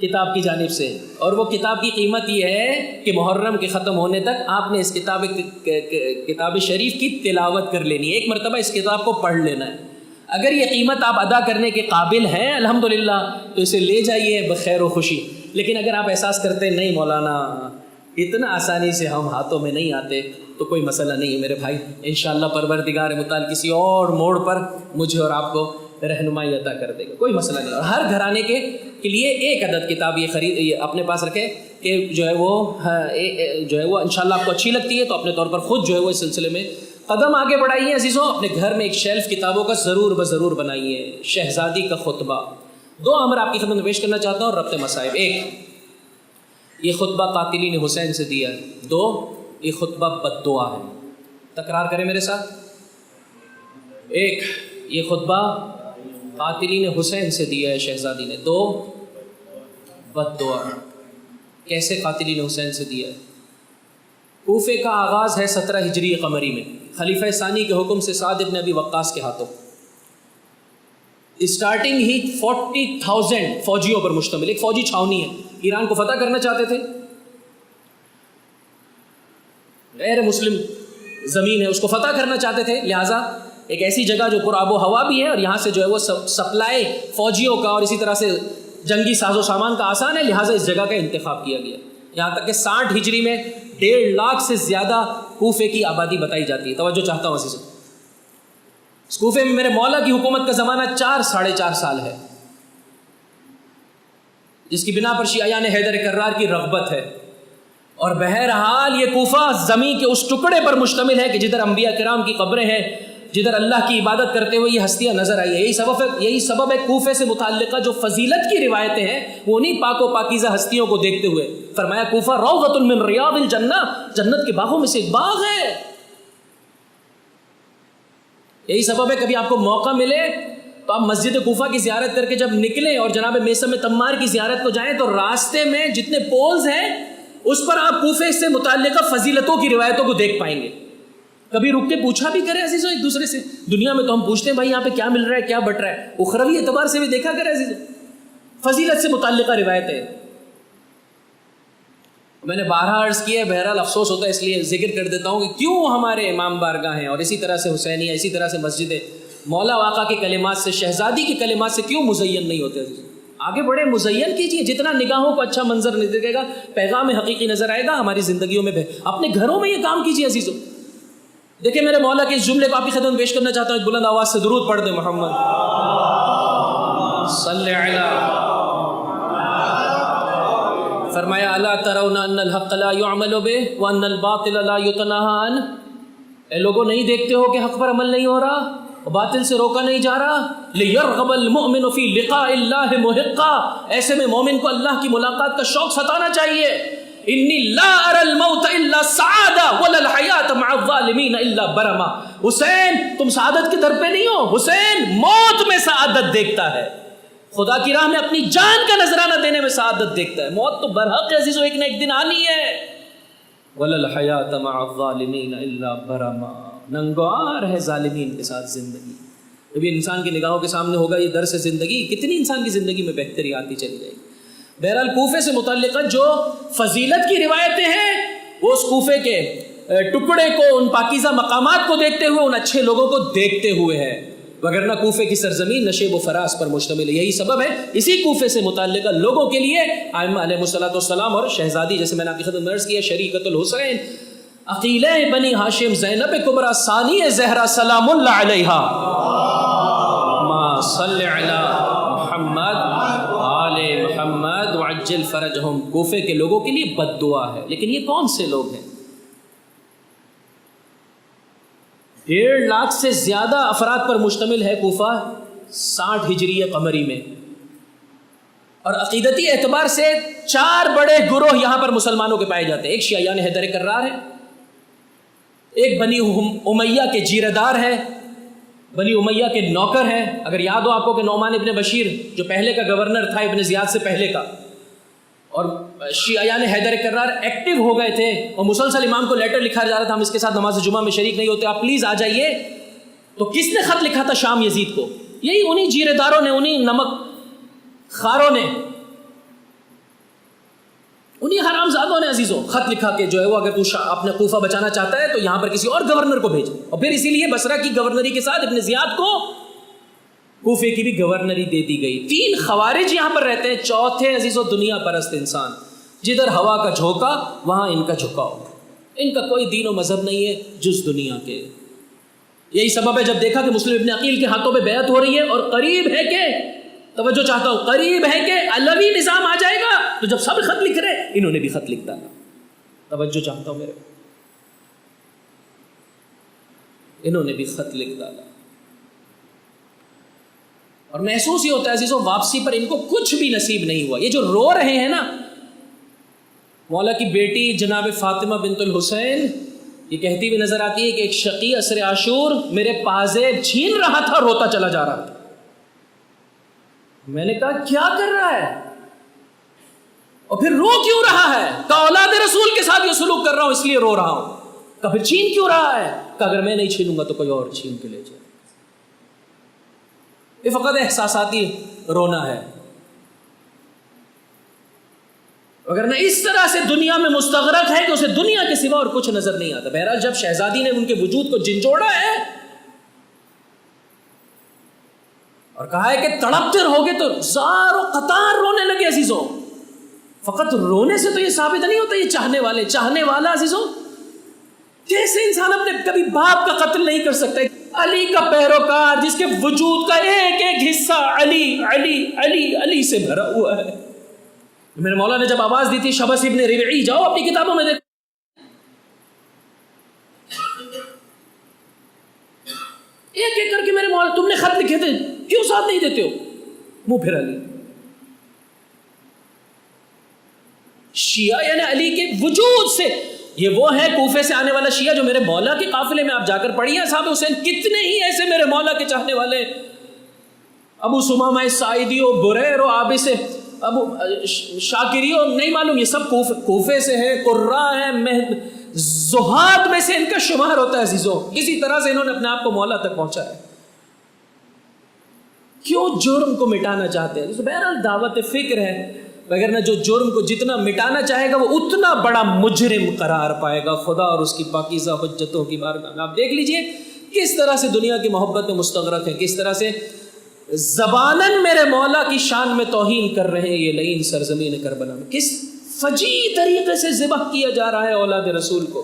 کتاب کی جانب سے، اور وہ کتاب کی قیمت یہ ہے کہ محرم کے ختم ہونے تک آپ نے اس کتاب شریف کی تلاوت کر لینی ہے، ایک مرتبہ اس کتاب کو پڑھ لینا ہے۔ اگر یہ قیمت آپ ادا کرنے کے قابل ہیں الحمدللہ تو اسے لے جائیے بخیر و خوشی، لیکن اگر آپ احساس کرتے نہیں مولانا اتنا آسانی سے ہم ہاتھوں میں نہیں آتے تو کوئی مسئلہ نہیں ہے میرے بھائی، انشاءاللہ پروردگار متعال کسی اور موڑ پر مجھے اور آپ کو رہنمائی عطا کر دے گا، کوئی مسئلہ نہیں۔ اور ہر گھرانے کے لیے ایک عدد کتاب یہ اپنے پاس رکھے کہ جو ہے وہ انشاءاللہ آپ کو اچھی لگتی ہے تو اپنے طور پر خود جو ہے وہ اس سلسلے میں قدم آگے بڑھائیے عزیزوں۔ اپنے گھر میں ایک شیلف کتابوں کا ضرور بنائیے۔ شہزادی کا خطبہ، دو امر آپ کی خدمت میں پیش کرنا چاہتا ہوں اور ربط مصائب۔ ایک، یہ خطبہ قاتلین حسین سے دیا ہے۔ دو، یہ خطبہ بد دعا ہے۔ تکرار کریں میرے ساتھ۔ ایک، یہ خطبہ قاتلین حسین سے دیا ہے شہزادی نے۔ دو، بد دعا۔ کیسے قاتلین حسین سے دیا ہے؟ کوفے کا آغاز ہے 17 ہجری قمری میں خلیفہ ثانی کے حکم سے سعد بن ابی وقاص کے ہاتھوں۔ اسٹارٹنگ ہی 40,000 فوجیوں پر مشتمل ایک فوجی چھاونی ہے، ایران کو فتح کرنا چاہتے تھے، غیر مسلم زمین ہے اس کو فتح کرنا چاہتے تھے، لہٰذا ایک ایسی جگہ جو پر آب و ہوا بھی ہے اور یہاں سے جو ہے وہ سپلائی فوجیوں کا اور اسی طرح سے جنگی ساز و سامان کا آسان ہے، لہٰذا اس جگہ کا انتخاب کیا گیا۔ یہاں تک کہ 60 ہجری میں 1.5 لاکھ سے زیادہ کوفے کی آبادی بتائی جاتی ہے۔ توجہ چاہتا ہوں عزیزو، اس کوفے میں میرے مولا کی حکومت کا زمانہ 4-4.5 سال ہے، جس کی بنا پر شیعیان حیدر کرار کی رغبت ہے۔ اور بہرحال یہ کوفہ زمین کے اس ٹکڑے پر مشتمل ہے کہ جدھر انبیاء کرام کی قبریں ہیں، جدھر اللہ کی عبادت کرتے ہوئے یہ ہستیاں نظر آئی ہیں۔ یہی سبب ہے کوفے سے متعلقہ جو فضیلت کی روایتیں ہیں وہ انہیں پاک و پاکیزہ ہستیوں کو دیکھتے ہوئے فرمایا کوفہ روضۃ من ریاض الجنہ، جنت کے باغوں میں سے ایک باغ ہے۔ یہی سبب ہے کبھی آپ کو موقع ملے تو آپ مسجد کوفہ کی زیارت کر کے جب نکلیں اور جناب میثم تمار کی زیارت کو جائیں تو راستے میں جتنے پولز ہیں اس پر آپ کوفے سے متعلقہ فضیلتوں کی روایتوں کو دیکھ پائیں گے۔ کبھی رک کے پوچھا بھی کریں عزیزو ایک دوسرے سے، دنیا میں تو ہم پوچھتے ہیں بھائی یہاں پہ کیا مل رہا ہے کیا بٹ رہا ہے، اخروی اعتبار سے بھی دیکھا کریں عزیزو، فضیلت سے متعلقہ روایتیں۔ میں نے بارہا عرض کیا ہے، بہرحال افسوس ہوتا ہے اس لیے ذکر کر دیتا ہوں کہ کیوں ہمارے امام بارگاہ ہیں اور اسی طرح سے حسینیہ، اسی طرح سے مسجد مولا آقا کے کلمات سے، شہزادی کے کلمات سے کیوں مزین نہیں ہوتے عزیزو؟ آگے بڑھے، مزین کیجئے، جتنا نگاہوں کو اچھا منظر نہیں دکھے گا، پیغام حقیقی نظر آئے گا ہماری زندگیوں میں۔ اپنے گھروں میں یہ کام کیجئے عزیزو۔ دیکھیں میرے مولا کے اس جملے کو آپ کی خدمت میں پیش کرنا چاہتا ہوں، ایک بلند آواز سے درود پڑھ دیں محمد صلی علی۔ فرمایا الا ترون ان الحق لا يعمل به وان الباطل لا يتناهى عنه، اے لوگوں نہیں دیکھتے ہو کہ حق پر عمل نہیں ہو رہا، باطل سے روکا نہیں جا رہا۔ لِيَرْغَبَ الْمُؤْمِنُ فِي لِقَاءِ اللَّهِ مُحِقًّا، ایسے میں مومن کو اللہ کی ملاقات کا شوق ستانا چاہیے۔ انی لا ارى الموت الا سعادہ ولا الحیات مع الظالمین الا برما۔ حسین تم سعادت کے در پہ نہیں ہو، حسین موت میں سعادت دیکھتا ہے، خدا کی راہ میں اپنی جان کا نذرانہ دینے میں سعادت دیکھتا ہے۔ موت تو برحق ہے عزیزو، ایک نہ ایک دن آنی ہے۔ ولا الحیات مع الظالمین الا برما، ننگوار ہے ظالمین کے ساتھ زندگی۔ ابھی انسان کی نگاہوں کے سامنے ہوگا یہ درس زندگی، کتنی انسان کی زندگی میں بہتری آتی چلی جائے گی۔ بہرحال کوفے سے متعلقہ جو فضیلت کی روایتیں ہیں وہ اس کوفے کے ٹکڑے کو، ان پاکیزہ مقامات کو دیکھتے ہوئے، ان اچھے لوگوں کو دیکھتے ہوئے ہے، وگرنہ کوفے کی سرزمین نشیب و فراز پر مشتمل ہے۔ یہی سبب ہے اسی کوفے سے متعلقہ لوگوں کے لیے ائمہ علیہ السلام اور شہزادی، جیسے میں نے آپ کی خدمت میں عرض کیا، شریکۃ الحسین عقیلہ بنی ہاشم زینب کبریٰ ثانی زہرا سلام اللہ علیہا، ما صلی علی محمد عجل فرجہم، کوفے کے لوگوں کے لیے بد دعا ہے۔ لیکن یہ کون سے لوگ ہیں؟ 1.5 لاکھ سے زیادہ افراد پر مشتمل ہے کوفہ 60 ہجری قمری میں، اور عقیدتی اعتبار سے 4 بڑے گروہ یہاں پر مسلمانوں کے پائے جاتے ہیں۔ ایک شیعیان حیدر کرار ہے، ایک بنی امیہ کے جیردار ہے، بنی امیہ کے نوکر ہیں۔ اگر یاد ہو آپ کو کہ نعمان ابن بشیر جو پہلے کا گورنر تھا ابن زیاد سے پہلے کا، اور شیعیان حیدر کرار ایکٹیو ہو گئے تھے اور مسلسل امام کو لیٹر لکھا جا رہا تھا، ہم اس کے ساتھ نماز جمعہ میں شریک نہیں ہوتے، آپ پلیز آ جائیے۔ تو کس نے خط لکھا تھا شام یزید کو؟ یہی انہی جیرداروں نے، انہی نمک خاروں نے، انہی حرام زادوں نے عزیزوں خط لکھا کہ جو ہے وہ اگر تو اپنے کوفہ بچانا چاہتا ہے تو یہاں پر کسی اور گورنر کو بھیج، اور پھر اسی لیے بصرہ کی گورنری کے ساتھ ابن زیاد کو کوفے کی بھی گورنری دے دی گئی۔ 3 خوارج یہاں پر رہتے ہیں، چوتھے عزیزوں دنیا پرست انسان، جدھر ہوا کا جھونکا وہاں ان کا جھکاؤ، ان کا کوئی دین و مذہب نہیں ہے جز دنیا کے۔ یہی سبب ہے جب دیکھا کہ مسلم ابن عقیل کے ہاتھوں پہ بیعت ہو رہی ہے اور قریب ہے کہ، توجہ چاہتا ہوں، قریب ہے کہ علوی نظام آ جائے گا، تو جب سب خط لکھ رہے انہوں نے بھی خط لکھ ڈالا۔ توجہ چاہتا ہوں میرے، انہوں نے بھی خط لکھ ڈالا، اور محسوس ہی ہوتا ہے عزیزوں واپسی پر ان کو کچھ بھی نصیب نہیں ہوا۔ یہ جو رو رہے ہیں نا، مولا کی بیٹی جناب فاطمہ بنت الحسین یہ کہتی ہوئی نظر آتی ہے کہ ایک شقی عصر عاشور میرے پازیب چھین رہا تھا، روتا چلا جا رہا تھا۔ میں نے کہا کیا کر رہا ہے اور پھر رو کیوں رہا ہے؟ کہ اولاد رسول کے ساتھ یہ سلوک کر رہا ہوں اس لیے رو رہا ہوں۔ کہ پھر چھین کیوں رہا ہے؟ کہ اگر میں نہیں چھینوں گا تو کوئی اور چھین کے لے جائے۔ یہ فقط احساساتی رونا ہے، اگر نہ اس طرح سے دنیا میں مستغرق ہے کہ اسے دنیا کے سوا اور کچھ نظر نہیں آتا۔ بہرحال جب شہزادی نے ان کے وجود کو جھنجھوڑا ہے اور کہا ہے کہ تڑپتے رہو گے تو زار و قطار رونے لگے عزیزوں۔ فقط رونے سے تو یہ ثابت نہیں ہوتا یہ چاہنے والا عزیزوں، کیسے انسان اپنے کبھی باپ کا قتل نہیں کر سکتا؟ علی کا پیروکار جس کے وجود کا ایک ایک حصہ علی علی علی علی سے بھرا ہوا ہے۔ میرے مولا نے جب آواز دی تھی شبس ابن ربعی، جاؤ اپنی کتابوں میں دیکھو، ایک ایک کر کے میرے مولا تم نے خط لکھے تھے، کیوں ساتھ نہیں دیتے ہو؟ منہ پھر علی، شیعہ یعنی علی کے وجود سے۔ یہ وہ ہے کوفے سے آنے والا شیعہ جو میرے مولا کے قافلے میں آپ جا کر پڑھیے صاحب حسین کتنے ہی ایسے میرے مولا کے چاہنے والے، ابو سمامہ ساعدی و بریر و عابس ابو شاکری و نہیں معلوم، یہ سب کوفے سے ہے، قراء ہیں، زہاد میں سے ان کا شمار ہوتا ہے عزیزوں۔ اسی طرح سے انہوں نے اپنے آپ کو مولا تک پہنچا ہے۔ کیوں جرم کو مٹانا چاہتے ہیں؟ بہرحال دعوت فکر ہے، وگرنہ جو جرم کو جتنا مٹانا چاہے گا وہ اتنا بڑا مجرم قرار پائے گا خدا اور اس کی پاکیزہ حجتوں کی بارگاہ میں۔ آپ دیکھ لیجئے کس طرح سے دنیا کی محبت میں مستغرق ہے، کس طرح سے زباناً میرے مولا کی شان میں توہین کر رہے ہیں یہ لعین سرزمین کربلا میں، کس فجیع طریقے سے ذبح کیا جا رہا ہے اولاد رسول کو۔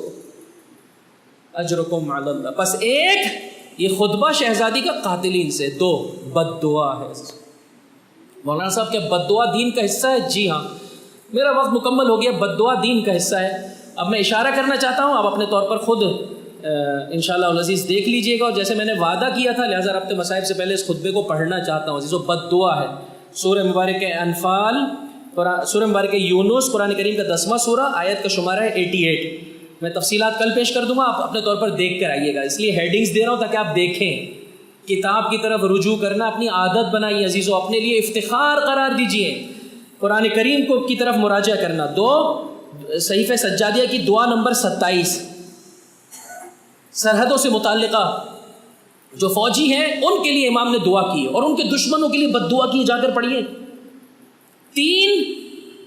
اجرکم علی اللہ۔ پس ایک یہ خطبہ شہزادی کا قاتلین سے، 2 بد دعا ہے۔ مولانا صاحب کیا بد دعا دین کا حصہ ہے؟ جی ہاں، میرا وقت مکمل ہو گیا، بد دعا دین کا حصہ ہے۔ اب میں اشارہ کرنا چاہتا ہوں، آپ اپنے طور پر خود انشاءاللہ العزیز دیکھ لیجئے گا، اور جیسے میں نے وعدہ کیا تھا لہٰذا ربط مصائب سے پہلے اس خطبے کو پڑھنا چاہتا ہوں عزیزو۔ بد دعا ہے، سورہ مبارک انفال، سورہ مبارک یونس، قرآن کریم کا 10واں سورہ، آیت کا شمارہ ہے 88۔ میں تفصیلات کل پیش کر دوں گا، آپ اپنے طور پر دیکھ کر آئیے گا، اس لیے ہیڈنگز دے رہا ہوں تاکہ آپ دیکھیں۔ کتاب کی طرف رجوع کرنا اپنی عادت بنائیے عزیزو، اپنے لیے افتخار قرار دیجئے، قرآن کریم کو کی طرف مراجعہ کرنا۔ 2 صحیفہ سجادیہ کی دعا نمبر 27، سرحدوں سے متعلقہ جو فوجی ہیں ان کے لیے امام نے دعا کی اور ان کے دشمنوں کے لیے بد دعا کی، جا کر پڑھیے۔ 3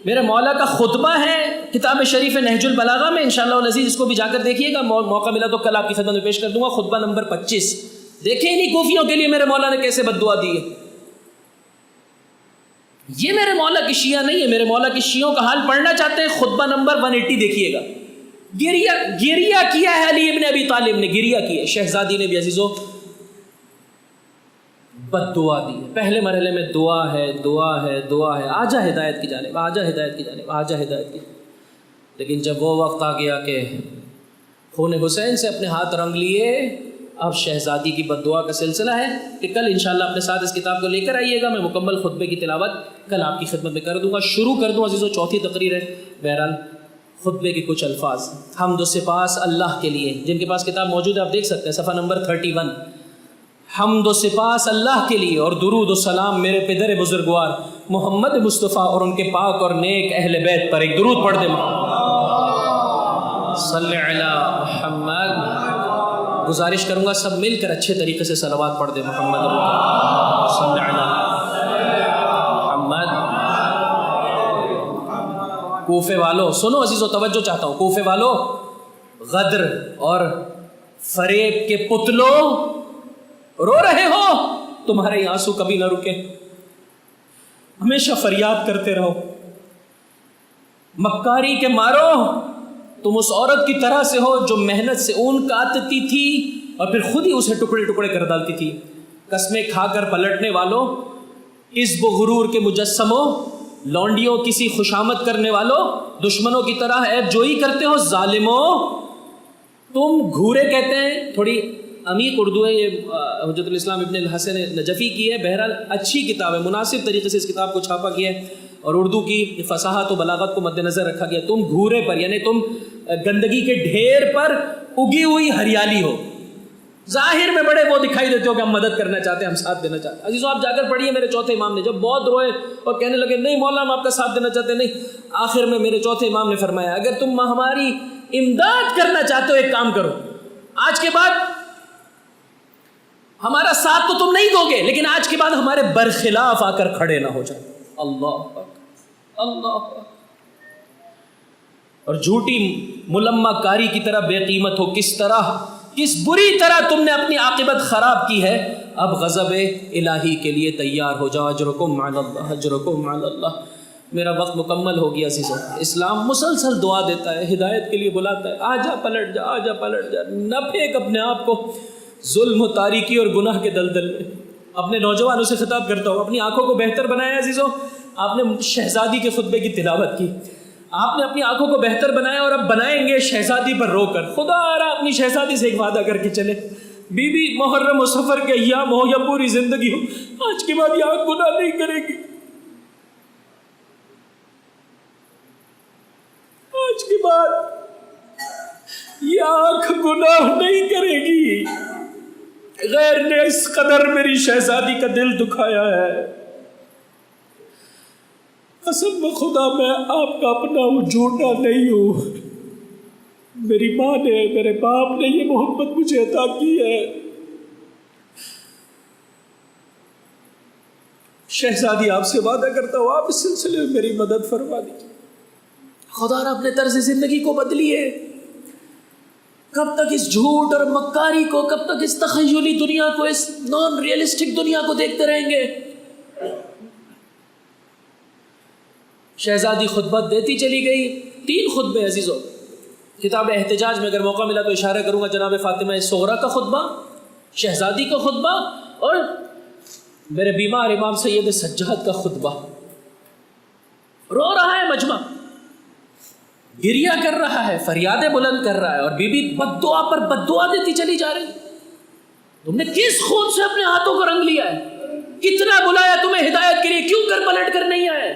میرے مولا کا خطبہ ہے کتاب شریف نہج البلاغہ میں، انشاءاللہ العزیز اس کو بھی جا کر دیکھیے گا، موقع ملا تو کل آپ کی خدمت میں پیش کر دوں گا، خطبہ نمبر 25۔ دیکھیں انہی کوفیوں کے لیے میرے مولا نے کیسے بد دعا دی ہے۔ یہ میرے مولا کی شیعہ نہیں ہے، میرے مولا کی شیعوں کا حال پڑھنا چاہتے ہیں، خطبہ نمبر 180 دیکھیے گا۔ گریہ کیا ہے علی ابن ابی طالب نے، گریہ کی ہے، شہزادی نے بھی عزیزو بد دعا دی ہے. پہلے مرحلے میں دعا ہے دعا ہے دعا ہے، آجا ہدایت کی جانب، آجا ہدایت کی جانب، آجا ہدایت کی جانب. لیکن جب وہ وقت آ گیا کہ خون حسین سے اپنے ہاتھ رنگ لیے، اب شہزادی کی بد دعا کا سلسلہ ہے کہ کل انشاءاللہ اپنے ساتھ اس کتاب کو لے کر آئیے گا. میں مکمل خطبے کی تلاوت کل آپ کی خدمت میں کر دوں گا. شروع کر دوں عزیزو، چوتھی تقریر ہے. بہرحال خطبے کے کچھ الفاظ. حمد و سپاس اللہ کے لیے. جن کے پاس کتاب موجود ہے آپ دیکھ سکتے ہیں صفحہ نمبر 31. حمد و سپاس اللہ کے لیے اور درود و سلام میرے پدر بزرگوار محمد مصطفیٰ اور ان کے پاک اور نیک اہل بیت پر. ایک درود پڑھ دے صلی علی محمد. گزارش کروں گا سب مل کر اچھے طریقے سے صلوات پڑھ دے محمد صلی علی محمد. کوفے والو سنو عزیزو، توجہ چاہتا ہوں. کوفے والو، غدر اور فریب کے پتلو، رو رہے ہو، تمہارے آنسو کبھی نہ رکے، ہمیشہ فریاد کرتے رہو. مکاری کے مارو، تم اس عورت کی طرح سے ہو جو محنت سے اون کاٹتی تھی اور پھر خود ہی اسے ٹکڑے ٹکڑے کر ڈالتی تھی. قسمیں کھا کر پلٹنے والوں، عجب و غرور کے مجسموں، لونڈیوں کسی خوشامد کرنے والوں، دشمنوں کی طرح عیب جوئی کرتے ہو ظالموں. تم گھورے کہتے ہیں، تھوڑی عمیق اردو ہے یہ، حجت الاسلام ابن الحسن نجفی کی ہے. بہرحال اچھی کتاب ہے، مناسب طریقے سے اس کتاب کو چھاپا گیا ہے اور اردو کی فصاحت و بلاغت کو مد نظر رکھا گیا. تم گھورے پر یعنی تم گندگی کے ڈھیر پر اگی ہوئی ہریالی ہو. ظاہر میں بڑے وہ دکھائی دیتے ہو کہ ہم مدد کرنا چاہتے ہیں، ہم ساتھ دینا چاہتے ہیں. عزیزو آپ جا کر پڑھیے میرے چوتھے امام نے جب بہت روئے اور کہنے لگے نہیں مولا ہم آپ کا ساتھ دینا چاہتے ہیں، نہیں، آخر میں میرے چوتھے امام نے فرمایا اگر تم ہماری امداد کرنا چاہتے ہو ایک کام کرو، آج کے بعد ہمارا ساتھ تو تم نہیں دو گے لیکن آج کے بعد ہمارے برخلاف آ کر کھڑے نہ ہو جائے. اللہ اللہ. اور جھوٹی ملمہ کاری کی طرح بے قیمت ہو، کس بری طرح تم نے اپنی عاقبت خراب کی ہے. اب غضب الہی کے لیے تیار ہو جاؤ. اجرکم علی اللہ، اجرکم علی اللہ. میرا وقت مکمل ہو گیا عزیزو. اسلام مسلسل دعا دیتا ہے، ہدایت کے لیے بلاتا ہے. آجا پلٹ جا، آجا پلٹ جا. نہ پھینک اپنے آپ کو ظلم و تاریکی اور گناہ کے دلدل میں. اپنے نوجوانوں سے خطاب کرتا ہوں، اپنی آنکھوں کو بہتر بنایا عزیزو. آپ نے شہزادی کے خطبے کی تلاوت کی، آپ نے اپنی آنکھوں کو بہتر بنایا اور اب بنائیں گے شہزادی پر رو کر. خدا آرا اپنی شہزادی سے ایک وعدہ کر کے چلے، بی بی محرم و سفر کے ایام ہو یا پوری زندگی ہو، آج کے بعد یہ آنکھ گناہ نہیں کرے گی. آج کے بعد یہ آنکھ گناہ نہیں کرے گی. غیر نے اس قدر میری شہزادی کا دل دکھایا ہے. قسم خدا میں آپ کا اپنا ہوں، جھوٹا نہیں ہوں. میری ماں نے، میرے باپ نے یہ محبت مجھے عطا کی ہے. شہزادی آپ سے وعدہ کرتا ہوں آپ اس سلسلے میں میری مدد فرما دیجیے. خدا نے اپنے طرز زندگی کو بدلیے. کب تک اس جھوٹ اور مکاری کو، کب تک اس تخیلی دنیا کو، اس نان ریئلسٹک دنیا کو دیکھتے رہیں گے. شہزادی خطبہ دیتی چلی گئی. 3 خطبے عزیزو. کتاب احتجاج میں اگر موقع ملا تو اشارہ کروں گا جناب فاطمہ صغریٰ کا خطبہ، شہزادی کا خطبہ اور میرے بیمار امام سید سجاد کا خطبہ. رو رہا ہے مجمع، گریہ کر رہا ہے، فریادیں بلند کر رہا ہے اور بی بی بد دعا پر بد دعا دیتی چلی جا رہی. تم نے کس خون سے اپنے ہاتھوں کو رنگ لیا ہے؟ کتنا بلایا تمہیں ہدایت کے لیے، کیوں کر پلٹ کر نہیں آئے؟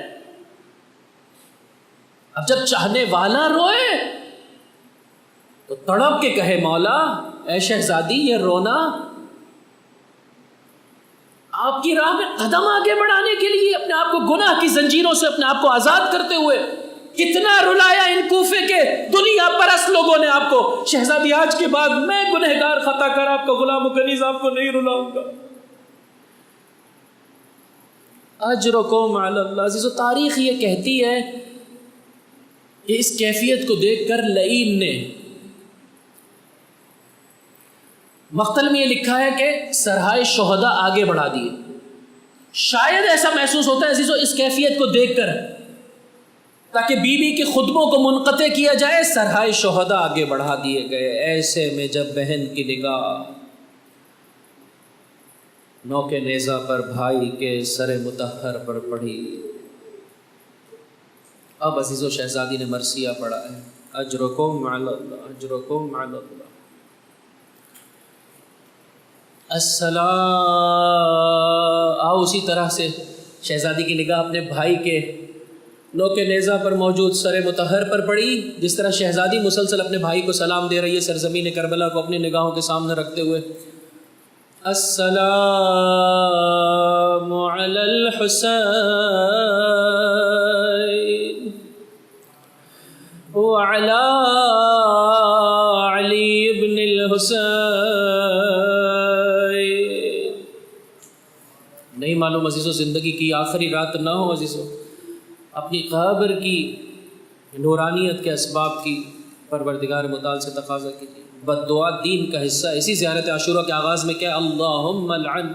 اب جب چاہنے والا روئے تو تڑپ کے کہے مولا اے شہزادی یہ رونا آپ کی راہ میں قدم آگے بڑھانے کے لیے، اپنے آپ کو گناہ کی زنجیروں سے اپنے آپ کو آزاد کرتے ہوئے. کتنا رلایا ان کوفے کے دنیا پرست لوگوں نے آپ کو. شہزادی آج کے بعد میں گنہگار خطا کر آپ کا غلام و کنیز آپ کو نہیں رلاؤں گا. اجرکم علی اللہ. عزیزو تاریخ یہ کہتی ہے کہ اس کیفیت کو دیکھ کر لعین نے مقتل میں یہ لکھا ہے کہ سرحائے شہداء آگے بڑھا دیے. شاید ایسا محسوس ہوتا ہے عزیزو اس کیفیت کو دیکھ کر تاکہ بی بی کے خطبوں کو منقطع کیا جائے، سرحائے شہداء آگے بڑھا دیے گئے. ایسے میں جب بہن کی نگاہ نوک نیزہ پر بھائی کے سر مطہر پر پڑھی۔ اب عزیز و شہزادی نے مرثیہ پڑھا ہے، اجرکم علی اللہ، اجرکم علی اللہ۔ آؤ اسی طرح سے شہزادی کی نگاہ اپنے بھائی کے نوک نیزہ پر موجود سر مطہر پر پڑی، جس طرح شہزادی مسلسل اپنے بھائی کو سلام دے رہی ہے سرزمین کربلا کو اپنی نگاہوں کے سامنے رکھتے ہوئے۔ السلام علی الحسین وعلی علی ابن الحسین۔ نہیں معلوم عزیزو زندگی کی آخری رات نہ ہو عزیزو، اپنی قبر کی نورانیت کے اسباب کی پروردگار متعال سے تقاضا کیجیے۔ بد دعا دین کا حصہ اسی زیارت عاشورہ کے آغاز میں کیا، اللہم لعن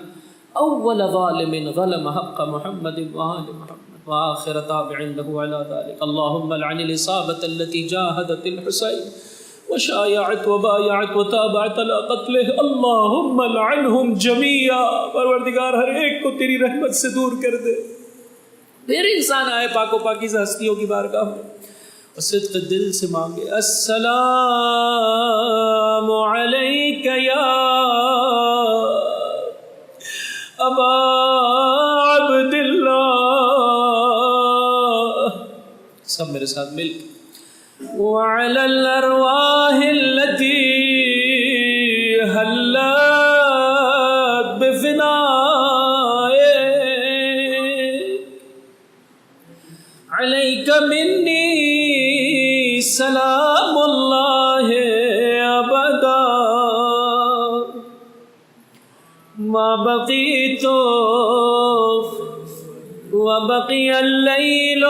اول ظالم ظلم حق محمد وآل محمد وآخر تابع له على ذلك، اللہم لعن الإصابة التي جاهدت الحسين وشایعت وبایعت وتابعت على قتله، اللہم لعنهم جميعا۔ پروردگار ہر ایک کو تیری رحمت سے دور کر دے۔ پھر انسان آئے پاک و پاکیزہ ہستیوں کی بارگاہ میں اور صدق دل سے مانگے، السلام علیک یا ابا عبداللہ، سب میرے ساتھ مل کے، وعلی الارواح التي حلت بفنائک، علیک منی سلام اللہ ابدا ما بقیت وبقی اللیل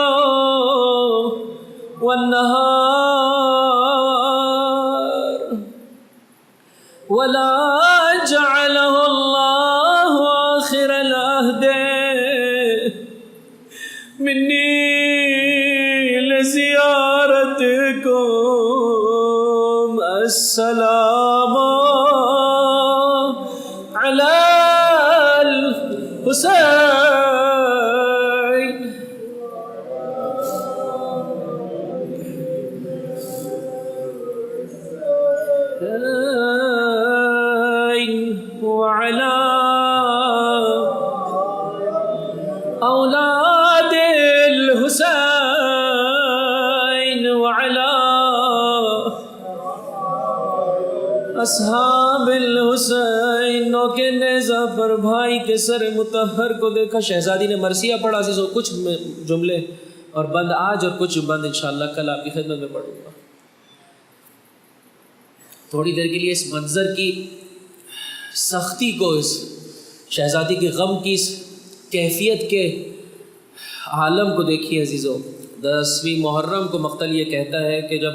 والنہار ولا جعلہ اللہ آخر العہد منی لزیارتکم، السلام علی الحسین وعلی اولاد الحسین وعلی اصحاب الحسین۔ نوک نیزہ پر بھائی کے سر مطہر کو دیکھا، شہزادی نے مرثیہ پڑھا عزیزو، کچھ جملے اور بند آج اور کچھ بند انشاءاللہ کل آپ کی خدمت میں پڑھوں گا۔ تھوڑی دیر کے لیے اس منظر کی سختی کو، اس شہزادی کے غم کی اس کیفیت کے عالم کو دیکھیے عزیزو۔ 10ویں محرم کو مقتل یہ کہتا ہے کہ جب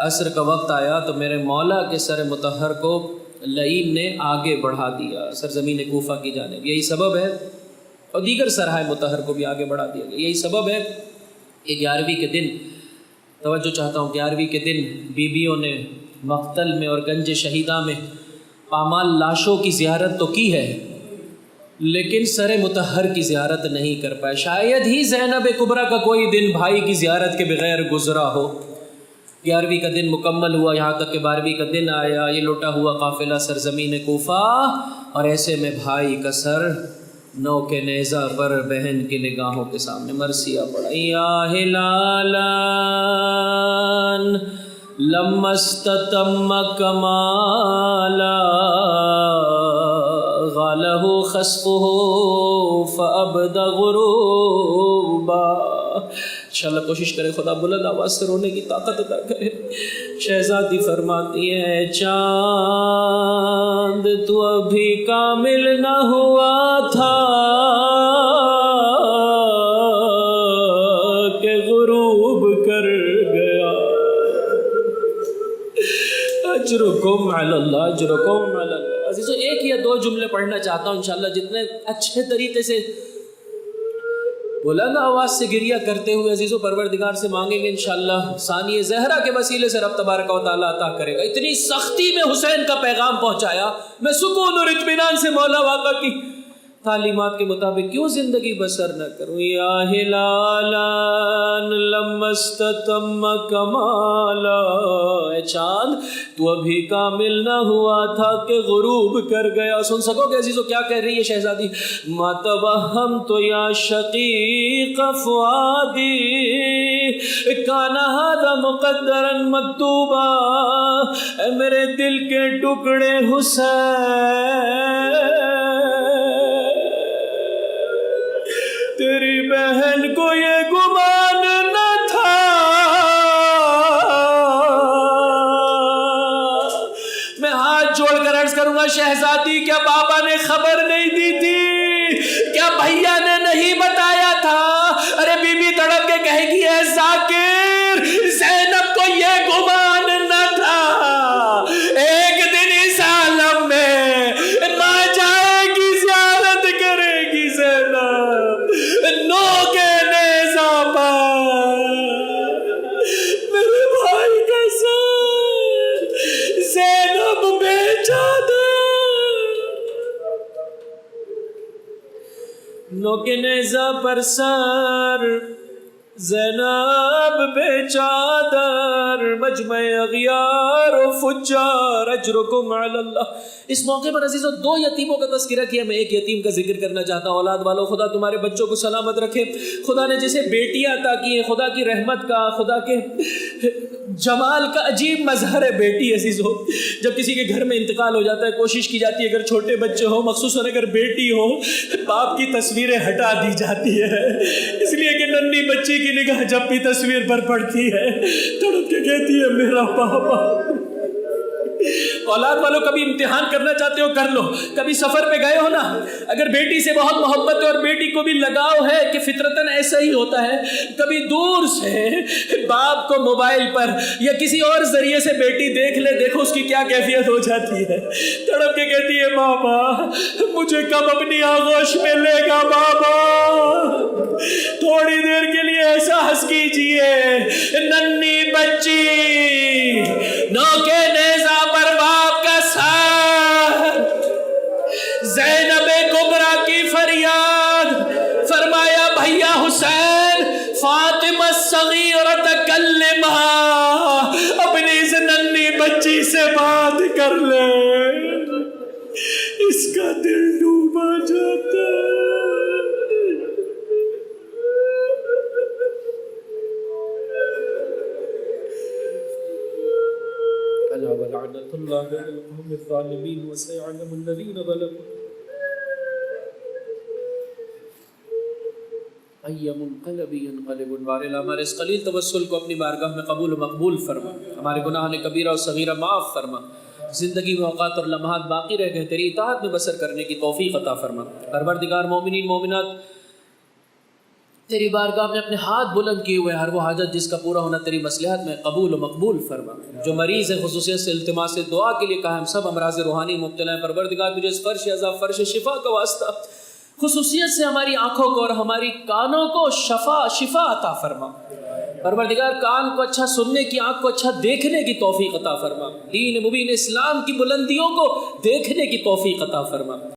عصر کا وقت آیا تو میرے مولا کے سر مطہر کو لعین نے آگے بڑھا دیا سرزمین کوفہ کی جانب۔ یہی سبب ہے، اور دیگر سرحائے مطہر کو بھی آگے بڑھا دیا گیا، یہی سبب ہے کہ 11ویں کے دن، توجہ چاہتا ہوں، 11ویں کے دن بیویوں نے مقتل میں اور گنج شہیدہ میں پامال لاشوں کی زیارت تو کی ہے، لیکن سر مطہر کی زیارت نہیں کر پائے۔ شاید ہی زینب کبریٰ کا کوئی دن بھائی کی زیارت کے بغیر گزرا ہو۔ 11ویں کا دن مکمل ہوا، یہاں تک کہ 12ویں کا دن آیا، یہ لوٹا ہوا قافلہ سرزمین کوفہ، اور ایسے میں بھائی کا سر نوک نیزہ پر بہن کی نگاہوں کے سامنے مرثیہ پڑا، یا ہلالان لما استتم کمالا غالہ خسفہ فابد غروبا۔ انشاءاللہ کوشش کرے خدا بلند آواز سے رونے کی طاقت عطا کرے۔ شہزادی فرماتی ہے، چاند تو ابھی کامل نہ ہوا تھا کہ غروب کر گیا۔ اجرکم علی اللہ، اجرکم علی اللہ۔ عزیزو ایک یا دو جملے پڑھنا چاہتا ہوں انشاءاللہ، جتنے اچھے طریقے سے بلند آواز سے گریہ کرتے ہوئے عزیزو پروردگار سے مانگیں گے انشاءاللہ ثانی زہرا کے وسیلے سے رب تبارک و تعالیٰ عطا کرے گا. اتنی سختی میں حسین کا پیغام پہنچایا، میں سکون اور اطمینان سے مولا آقا کی تعلیمات کے مطابق کیوں زندگی بسر نہ کروں. یا ہلالان لما استتم کمالا، اے چاند تو ابھی کامل نہ ہوا تھا کہ غروب کر گیا. سن سکو گے عزیزو کیا کہہ رہی ہے شہزادی؟ ما توہمت یا شقیق فؤادی کان ھذا مقدرا مکتوبا. اے میرے دل کے ٹکڑے حسین، تیری بہن کو یہ گمان نہ تھا. میں ہاتھ جوڑ کر عرض کروں گا شہزادی، کیا بابا نے خبر نہیں دی تھی؟ کیا بھیا نے نہیں بتایا تھا؟ ارے بی بی تڑپ کے کہے گی اے ذاکر، زینب کو یہ گمان نہ تھا ایک دن اس عالم میں ماں جائے گی زیارت کرے گی زینب نو کے نیزہ پر میرے بھائی کا سر زینب بے چادر، نو کے نیزہ پر سر زینب بے چادر، مجمع اغیار و فجار اجرکم علی اللہ. اس موقع پر عزیزو دو یتیموں کا تذکرہ کیا، میں ایک یتیم کا ذکر کرنا چاہتا ہوں. اولاد والوں خدا تمہارے بچوں کو سلامت رکھے. خدا نے جسے بیٹیاں عطا کی ہیں، خدا کی رحمت کا، خدا کے جمال کا عجیب مظہر ہے بیٹی. عزیزو جب کسی کے گھر میں انتقال ہو جاتا ہے کوشش کی جاتی ہے اگر چھوٹے بچے ہوں مخصوصاً اگر بیٹی ہو باپ کی تصویریں ہٹا دی جاتی ہے، اس لیے کہ ننھی بچی کی نگاہ جب بھی تصویر پر پڑتی ہے تڑپ کے کہتی ہے میرا پاپا. اولاد والوں کبھی امتحان کرنا چاہتے ہو کر لو. کبھی سفر پہ گئے ہو نا، اگر بیٹی سے بہت محبت ہے اور بیٹی کو بھی لگاؤ ہے کہ فطرتاً ایسا ہی ہوتا ہے، کبھی دور سے باپ کو موبائل پر یا کسی اور ذریعے سے بیٹی دیکھ لے، دیکھو اس کی کیا کیفیت ہو جاتی ہے. تڑپ کے کہتی ہے بابا مجھے کب اپنی آغوش میں لے گا بابا، تھوڑی دیر کے لیے ایسا ہنس کیجئے. ننھی بچی نو کے نیزہ پر باپ کا سر، زینب کبریٰ کی فریاد. فرمایا بھیا حسین فاطمہ الصغیرہ تکلمہا، اپنی اس ننھی بچی سے بات کر لے. اس کا دل ڈوبا جاتا الا ولعنت اللہ علی القوم الظالمین وسيعلم الذین ظلموا ای منقلب ینقلبون. بارے ہمارے اس قلیل توسل کو اپنی بارگاہ میں قبول و مقبول فرما. ہمارے گناہ کبیرہ و صغیرہ معاف فرما. زندگی میں اوقات اور لمحات باقی رہ گئے تیری اطاعت میں بسر کرنے کی توفیق عطا فرما. پروردگار مومنین مومنات تیری بارگاہ میں اپنے ہاتھ بلند کیے ہوئے ہر وہ حاجت جس کا پورا ہونا تیری مصلحت میں قبول و مقبول فرما. جو مریض ہے خصوصیت سے التماس سے دعا کے لیے کہا ہم سب امراض روحانی مبتلا ہیں. پروردگار تجھے اس فرش عذاب فرش شفا کا واسطہ خصوصیت سے ہماری آنکھوں کو اور ہماری کانوں کو شفا عطا فرما. پروردگار کان کو اچھا سننے کی، آنکھ کو اچھا دیکھنے کی توفیق عطا فرما. دین مبین اسلام کی بلندیوں کو دیکھنے کی توفیق عطا فرما.